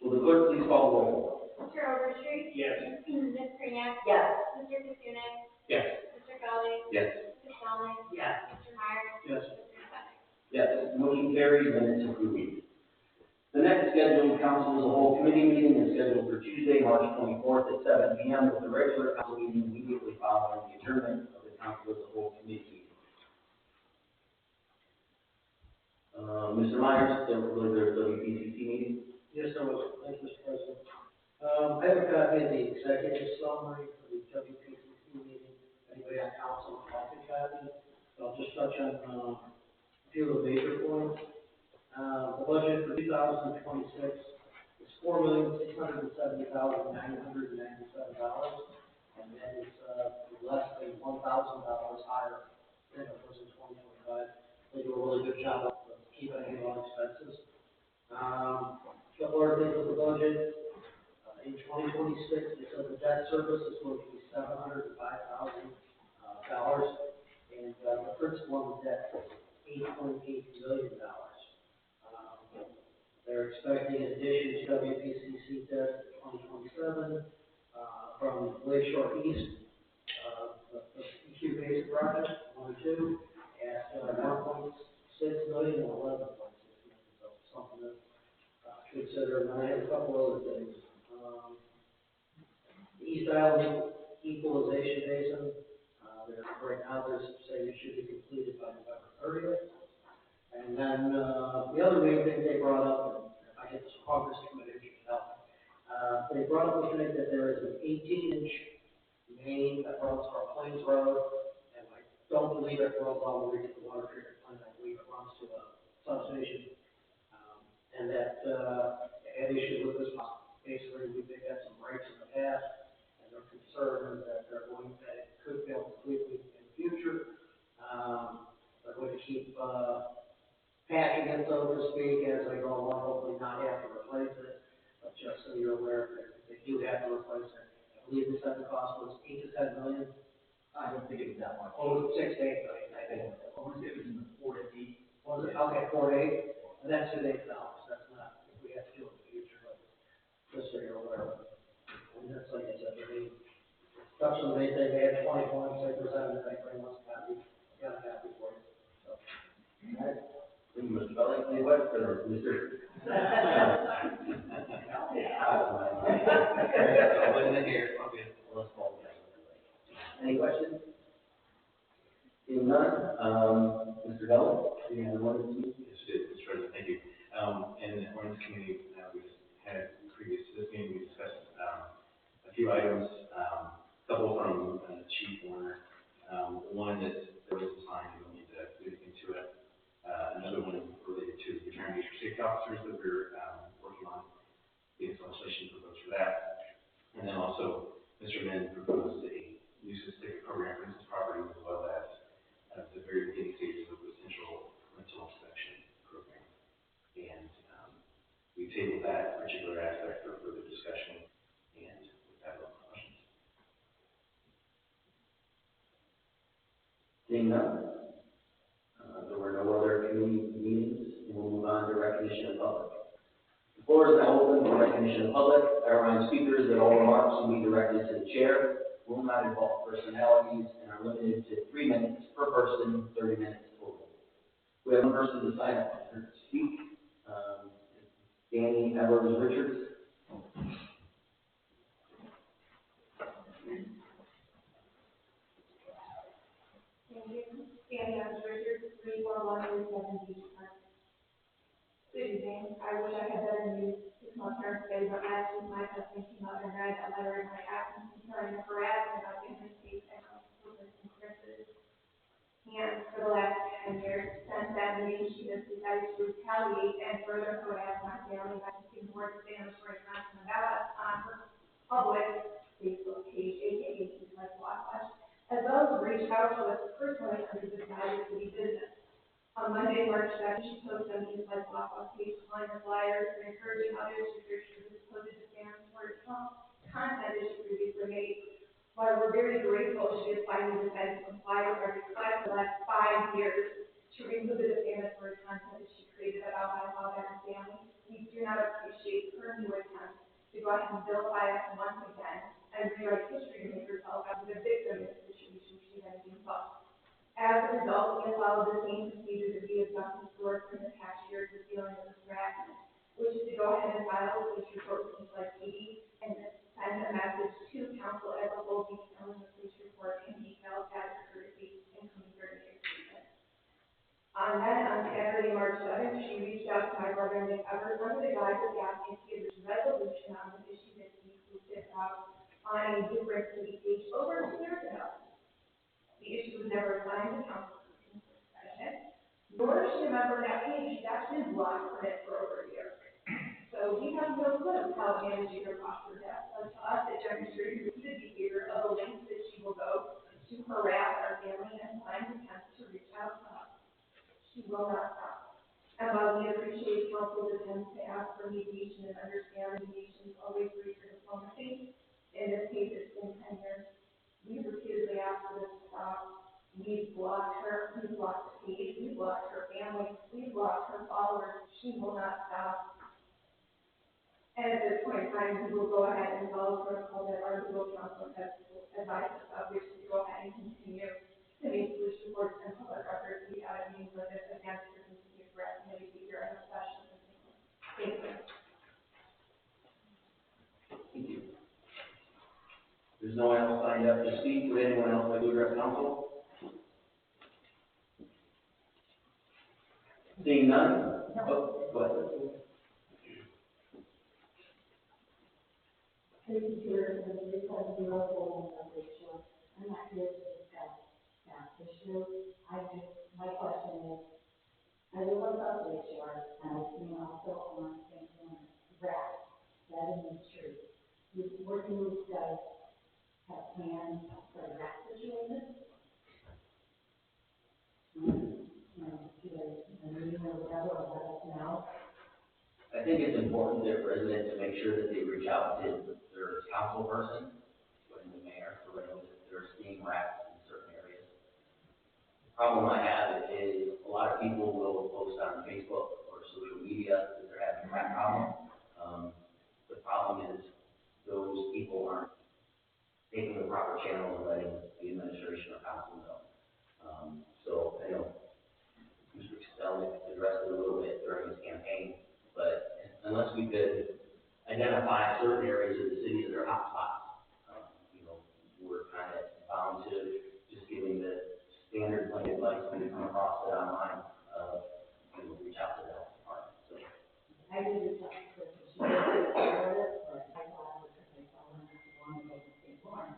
Will the clerk please call the roll? Mr. Overstreet? Yes. Ms. Kreniak? Yes. Mr. Katsounis? Yes. Mr. Felling? Yes. Mr. Shellman? Yes. Mr. Myers? Yes. Mr. Senick? Yes, motion carries, minutes approved. The next scheduled council as a whole committee meeting is scheduled for Tuesday, March 24th at 7 p.m. with the regular council meeting immediately following the adjournment of the council as a whole committee meeting. Mr. Myers, there was a WPCC meeting? Yes, there was. Thank you, Mr. President. I have a copy of the executive summary for the WPCC meeting. Anybody on council would like a copy? I'll just touch on a few of the major points. The budget for 2026 is $4,670,997, and that is less than $1,000 higher than it was in 2025. They do a really good job of keeping it on expenses. Couple other things with the budget. In 2026, they said the debt service is going to be $705,000, and the principal on the debt is $8.8 million. They're expecting an addition to WPCC debt in 2027 from Lakeshore East, the EQ Basin project, 1 and 2, at $1.6 million and $11.6 million. So something to consider. And I have a couple other things. The East Island Equalization Basin, right now they're saying it should be completed by November 30th. And then the other main thing they brought up, and if I get this wrong, this committee should help. They brought up the fact that there is an 18-inch main that runs from Plains Road, and I don't believe it runs all the way to the water treatment plant. I believe it runs to a substation, and that had issues with this one. Basically, they've had some breaks in the past, and they're concerned that it could fail completely in the future. They're going to keep patching it, so to speak, as they go along, hopefully not have to replace it. But just so you're aware, if they do have to replace it, I believe the second cost was $8 to $10 million. I don't think it was that much. Oh, 6 to 8 million, I think. I want to say it was in the 4 to 8. Was it? Okay, 4 to 8. And that's $8,000. That's not if we have to do it in the future, but just so you're aware of it. And that's like I said, that's the main thing. They had 20 points. They presented it. Everybody wants a copy. I got a copy for you. So, all right. Mr. Felling, any questions, or Mr.? Any questions? Seeing none, Mr. Felling, do you have the one? Yes, Mr. President, thank you. In the Ordinance Committee, we had previous to this meeting, we discussed a few items, a couple from Chief Warner. One is there was a sign, we don't need to do anything to it. Another one related to the retirement for safety officers that we're working on the installation proposed for that. And then also, Mr. Min proposed a nuisance ticket program for his property, as well as the very beginning stages of the potential rental inspection program. And we tabled that particular aspect for further discussion, and with that, no questions. Seeing none, there were no other committee meetings, and we'll move on to recognition of public. The floor is now open for recognition of public. I remind speakers that all remarks will be directed to the chair, will not involve personalities, and are limited to 3 minutes per person, 30 minutes total. We have one person to sign up to speak. Danny Evers Richards. Thank you. Danny Richards, 34137 Beach Park. Good evening. I wish I had better news this month or today, but last week my husband came out and read a letter in my absence concerning the harassment about him and his children and Chris's. And for the last 10 years, since that meeting, she has decided to retaliate and further harass my family by using more defamatory content about us on her public Facebook page, aka East Like Wabash, as well as reach out to us personally under the United City business. On Monday, March 2nd, she posted on the East Like Wabash page calling us liars and encouraging others to search for this supposed defamatory content that she previously made. While we're very grateful she has finally decided to comply with our request for the last 5 years to remove the defamatory content that she created about my father and family, we do not appreciate her new attempt to go ahead and vilify us once again and rewrite history to make herself as the victim of the situation she has been involved. As a result, we have followed the same procedure that we have done historically in the past years with dealing with this harassment, which is to go ahead and file a police report with things like Katie and send a message to council as a whole detailing the police report in detail as a courtesy and coming here to make a statement. On Saturday, March 7th, she reached out to my brother Nick Evers under the guise of asking to get this resolution on the issue that he posted about on a different city page over 2 years ago. The issue was never assigned to council discussion, nor is she a member of that page. She's actually been blocked from it for over a year. So we have no clue how managing her foster death. But to us, it demonstrates repeated behavior of the lengths that she will go to harass our family and find attempts to reach out to us. She will not stop. And while we appreciate council's attempts to ask for mediation and understand mediation is always free for diplomacy, in this case, it's been 10 years. We've repeatedly asked for this to stop. We've blocked her, we've blocked the page, we've blocked her family, we've blocked her followers. She will not stop. And at this point in time, we will go ahead and follow protocol that our legal counsel has advised us of, which is to go ahead and continue to make police reports and public records to be out of means with this against her continued harassment behavior and especially in the family. Thank you. Thank you. There's no one else signed up to speak. Would anyone else like to address council? Seeing none? Oh, go ahead. This is here, and this has been local and issue. I'm not here to discuss that issue. My question is, I live on South Lake Shore, and I've seen also on St. Louis, rats, that is true. You're working with guys, have plans for the rat situation? I think it's important that residents make sure that they reach out to their council person, when the mayor, so they know that they're seeing rats in certain areas. The problem I have is a lot of people will post on Facebook or social media that they're having a rat problem. The problem is those people aren't taking the proper channel and letting the administration or council know. So I know Mr. Costello addressed it a little bit during his campaign, but unless we could identify certain areas of the city that are hot spots, we're kind of bound to just giving the standard blanket advice when we come across it online, reach out to the health department. So I did reach out to her, she didn't share it, but I thought I would, because I saw her not too long ago in St. Lawrence.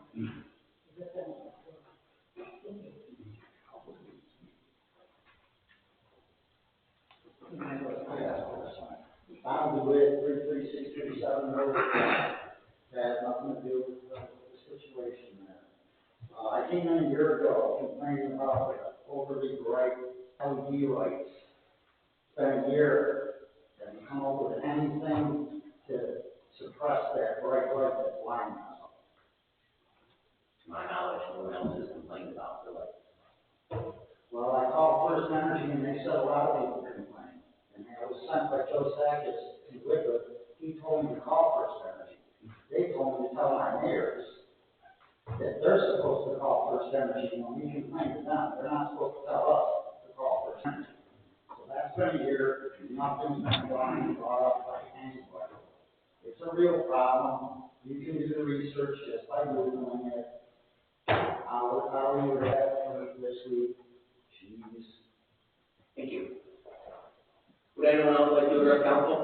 Found the grid 33637 road has nothing to do with the situation there. I came in a year ago complaining about the overly bright LED lights. It's been a year. Have you come up with anything to suppress that bright light that's blinding us? to my knowledge, no one else has complained about the light. Well, I called First Energy and they said a lot of people complain. And I was sent by Joe Sackett to Whitworth. He told me to call First Energy. They told me to tell my mayors that they're supposed to call First Energy when we complain to them. They're not supposed to tell us to call First Energy. So that's been a year. Nothing's been brought up by anybody. It's a real problem. You can do the research just by Googling it. How we were at this week. Jeez. Thank you. Would anyone else like to address council?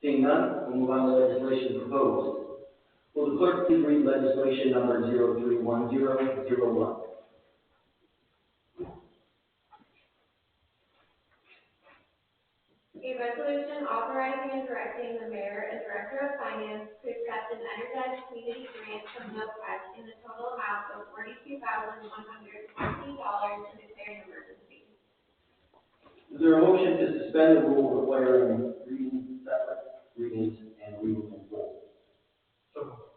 Seeing none, we'll move on to legislation proposed. Will the clerk please read legislation number 031001? A resolution authorizing and directing the mayor and director of finance to accept an energized community grant from NOPEC in the total amount of $42,114 and declaring an emergency. Is there a motion to suspend the rule requiring reading separate readings and reading in full? So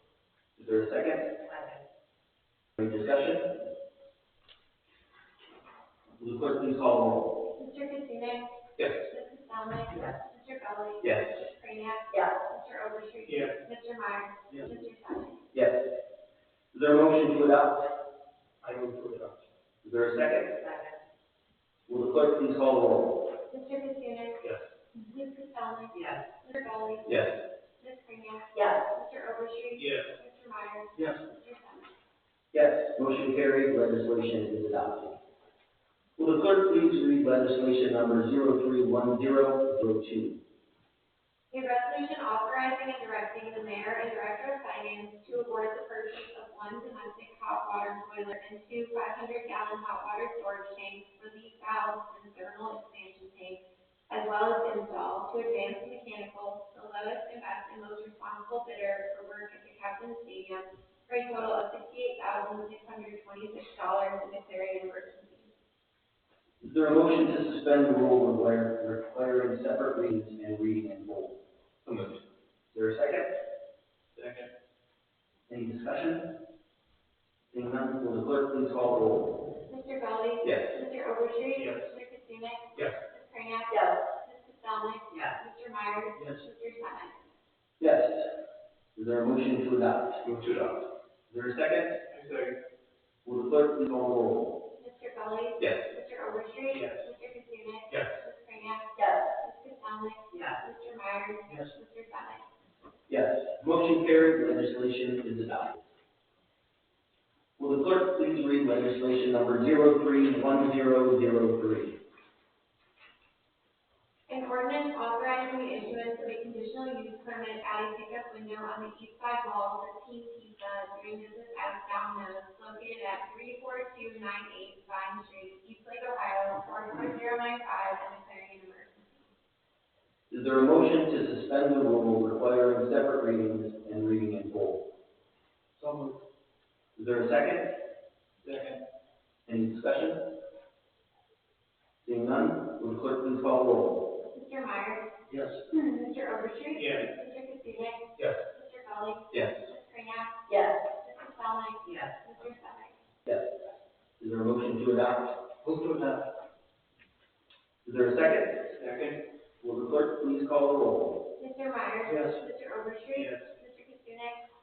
Will the clerk please call the roll? Mr. Katsounis? Yes. Mrs. Stelman? Yes. Mr. Gully? Yes. Mrs. Kranek? Yes. Mr. Overstreet? Yes. Mr. Meyer? Yes. Mr. Sonic? Yes. Is there a motion to adopt? I move to adopt. Is there a second? Will the clerk please call the roll? Mr. Katsounis? Yes. Mrs. Stelman? Yes. Mr. Gully? Yes. Ms. Kranek? Yes. Mr. Overstreet? Yes. Mr. Meyer? Yes. Mr. Sonic? Yes. Motion carried, legislation is adopted. Will the clerk please read legislation number 031002? A resolution authorizing and directing the mayor and director of finance to award the purchase of one domestic hot water boiler and two 500-gallon hot water storage tanks, relief valves, and thermal expansion tanks, as well as install to Advanced Mechanical, the lowest and best and most responsible bidder for work at the Captain Stadium, for a total of $68,626 and declaring an emergency. Is there a motion to suspend the rule requiring separate readings and reading in full? So moved. Is there a second? Second. Any discussion? Seeing none, will the clerk please call the roll? Mr. Gully? Yes. Mr. Overstreet? Yes. Mr. Katsounis? Yes. Ms. Kranek? Yes. Mrs. Stelman? Yes. Mr. Meyer? Yes. Mr. Sonic? Yes. Is there a motion to adopt? Move to adopt. Is there a second? Second. Will the clerk please call the roll? Mr. Gully? Yes. Mr. Overstreet? Yes. Mr. Katsounis? Yes. Ms. Kranek? Yes. Mrs. Stelman? Yes. Mr. Meyer? Yes. Mr. Sonic? Yes. Motion carried, legislation is adopted. Will the clerk please read legislation number 031003? An ordinance authorizing the issuance of a conditional use permit at a pickup window on the east side wall of Team Pizza doing business as Down Nose, located at 34298 Vine Street, Eastlake, Ohio, 44095, and declaring an emergency. Is there a motion to suspend the rule requiring separate readings and reading in full? So moved. Is there a second? Second. Any discussion? Seeing none, will the clerk please call the roll? Mr. Meyer? Yes. Mr. Overstreet? Yes. Mr. Katsounis? Yes. Mr. Gully? Yes. Ms. Kranek? Yes. Mrs. Stelman? Yes. Mr. Sonic? Yes. Is there a motion to adopt? Move to adopt. Is there a second? Second. Will the clerk please call the roll? Mr. Meyer? Yes. Mr. Overstreet? Yes. Mr. Katsounis?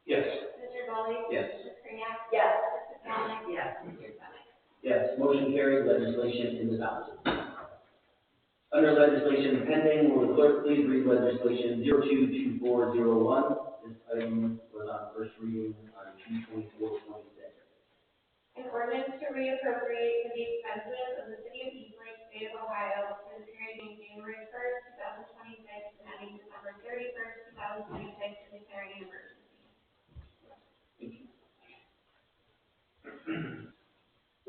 Yes. Mr. Gully? Yes. Ms. Kranek? Yes. Mrs. Stelman? Yes. Mr. Sonic? Yes. Motion carried, legislation is adopted. Under legislation pending, will the clerk please read legislation 022401? This item was on first reading on 2/24/26. An ordinance to reappropriate for the expenses of the city of Eastlake, state of Ohio, for the period being January 1st, 2026, and ending December 31st, 2026, and declaring an emergency.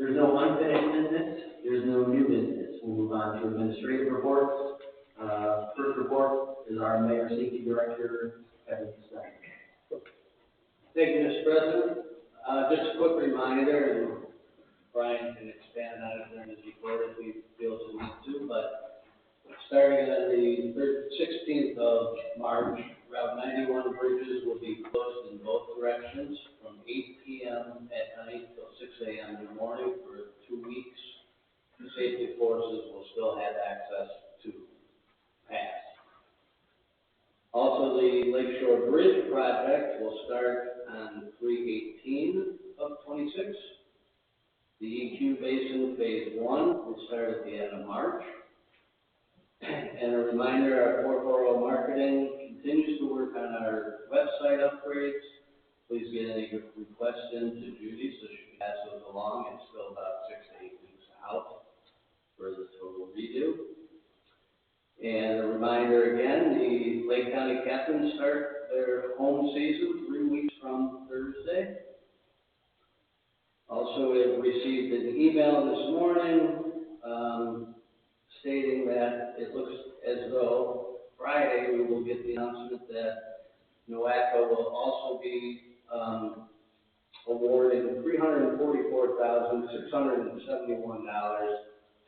There's no unfinished business, there's no new business. We'll move on to administrative reports. First report is our Mayor Safety Director, Kevin Stein. Thank you, Mr. President. Just a quick reminder, and Brian can expand on it during his report if he feels he needs to, but starting on the 16th of March, Route 91 bridges will be closed in both directions from 8 p.m. at night till 6 a.m. in the morning for 2 weeks. The safety forces will still have access to pass. Also, the Lakeshore Bridge project will start on 3/18 of 26. The EQ Basin Phase 1 will start at the end of March. And a reminder, our 440 marketing continues to work on our website upgrades. Please get any requests in to Judy so she can pass those along. It's still about 6 to 8 weeks out for the total redo. And a reminder again, the Lake County Captains start their home season 3 weeks from Thursday. Also, we have received an email this morning stating that it looks as though Friday we will get the announcement that NOACA will also be awarding $344,671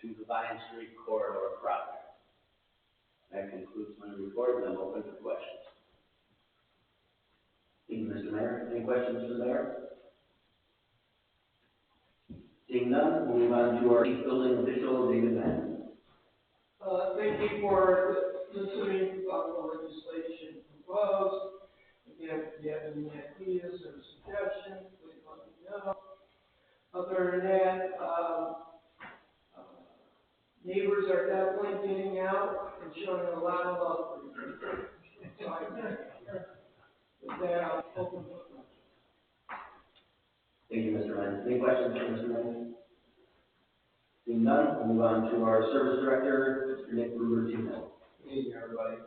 to the Vine Street Corridor project. That concludes my report, and I'm open for questions. Thank you, Mr. Mayor. Any questions for the mayor? Seeing none, we'll move on to our chief building official, David Mann. Thank you for listening about the legislation proposed. Again, if you have any ideas or suggestions, please let me know. Other than that, neighbors are definitely getting out and showing a lot of love for you. So I think with that, I'll open the floor. Thank you, Mr. Mann. Any questions for Mr. Mann? Seeing none, we'll move on to our service director, Mr. Nick Ruber-Tino. Good evening, everybody.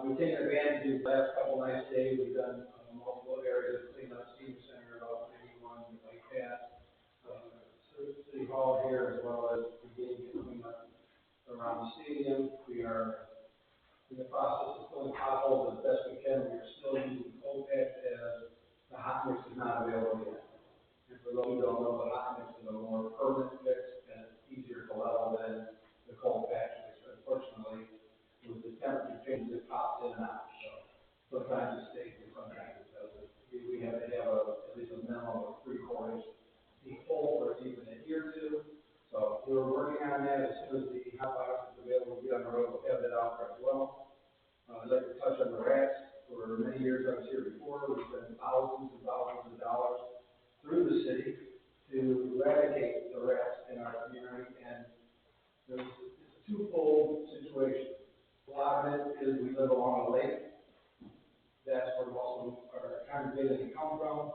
We've taken advantage of these last couple nice days. We've done multiple areas, clean up Senior Center, about 91, like that. City Hall here, as well as beginning to clean up around the stadium. We are in the process of filling potholes as best we can. We are still using cold patch as the hot mix is not available yet. And for those who don't know, the hot mix is a more permanent fix and it's easier to level than the cold patch mix. Unfortunately, with the temperature changes, it pops in and out. So sometimes it stays and sometimes it doesn't. We have to have at least a minimum of 3/4 deep hole for it to even adhere to. So we're working on that. As soon as the hot box is available, we'll be on the road, we'll have that out there as well. I'd like to touch on the rats. For many years I was here before, we spent thousands and thousands of dollars through the city to eradicate the rats in our community, and it's a twofold situation. A lot of it is we live along a lake. That's where most of our congregating come from.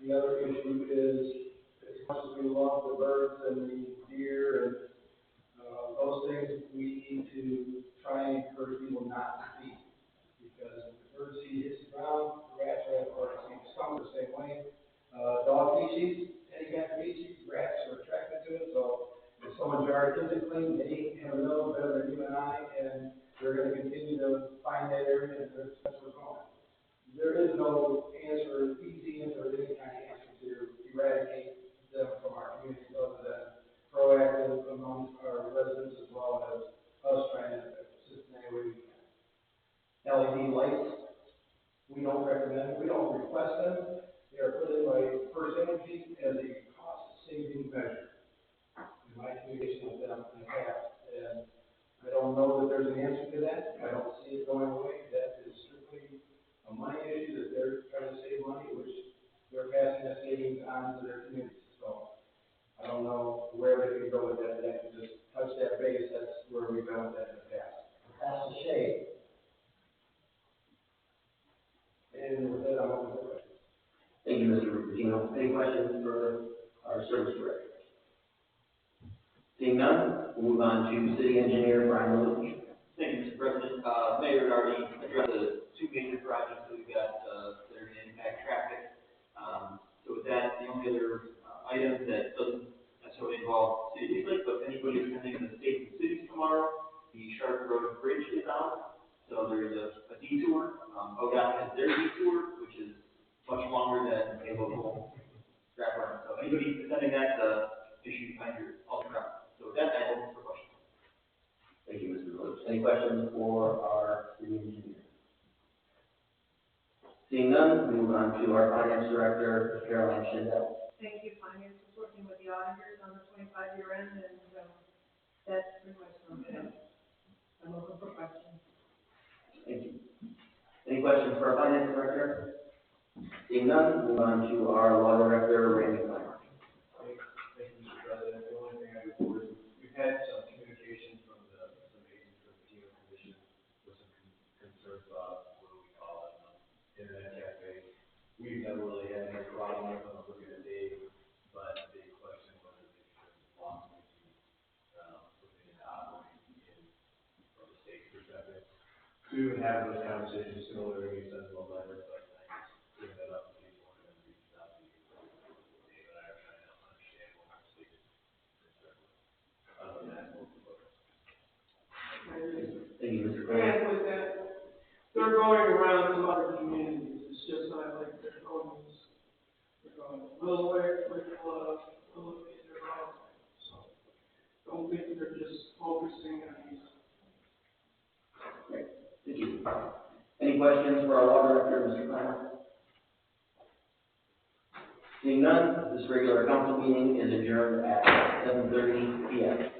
The other issue is, as much as we love the birds and the deer and those things, we need to try and encourage people not to feed. Because if the bird seed hits the ground, the rats are, or the skunk the same way. Dog feces, any kind of feces, rats are attracted to it. So if someone's yard isn't clean, they have a nose better than you and I, and they're going to continue to find that area, and that's where we're going. There is no answer, easy answer, or any kind of answer to eradicate them from our communities other than proactive amongst our residents as well as us trying to assist in any way we can. LED lights, we don't recommend, we don't request them. They are put in by First Energy as a cost-saving measure. In my communication with them in the past, and I don't know that there's an answer to that. I don't see it going away. That is strictly a money issue that they're trying to save money, which they're passing that savings on to their communities. So I don't know where they can go with that. They can just touch that base. That's where we've gone with that in the past. That's a shame. And with that, I'm open for questions. Thank you, Mr. Ruber-Tino. Any questions for our service director? Seeing none, we'll move on to city engineer Brian Lewis. Thank you, Mr. President. Mayor already addressed the two major projects that we've got that are going to impact traffic. So with that, the only other item that doesn't necessarily involve City of Lake, but if anybody is attending the State and Cities tomorrow, the Sharp Road Bridge is out. So there's a detour. ODOT has their detour, which is much longer than a local wraparound. So anybody attending that, issue behind your ultra. So with that, I open for questions. Thank you, Mr. Lewis. Any questions for our city engineer? Seeing none, we move on to our finance director, Caroline Schindel. Thank you, finance is working with the auditors on the 25-year end, and that's pretty much from it. I'm open for questions. Thank you. Any questions for our finance director? Seeing none, move on to our law director, Randy Klein. Thank you, Mr. President. The only thing I report is we've had some communication from some agents from the TO Commission with some concerns about what do we call it, internet cafe. We've never really had any problem with them. Looking at Dave, but they question whether they should lawfully be looking into operating from the state's perspective. We would have those conversations similarly, we send them a letter, but I just bring that up to people and then reach out to you. Dave and I are trying to understand what our state is concerned with. Other than that, we'll focus. Thank you, Mr. Klein. And with that, they're going around to other communities. It's just not like they're going a little way, a little bit their own. So don't think they're just focusing on these. Great. Thank you. Any questions for our law director, Mr. Klein? Seeing none, this regular council meeting is adjourned at 7:30 p.m.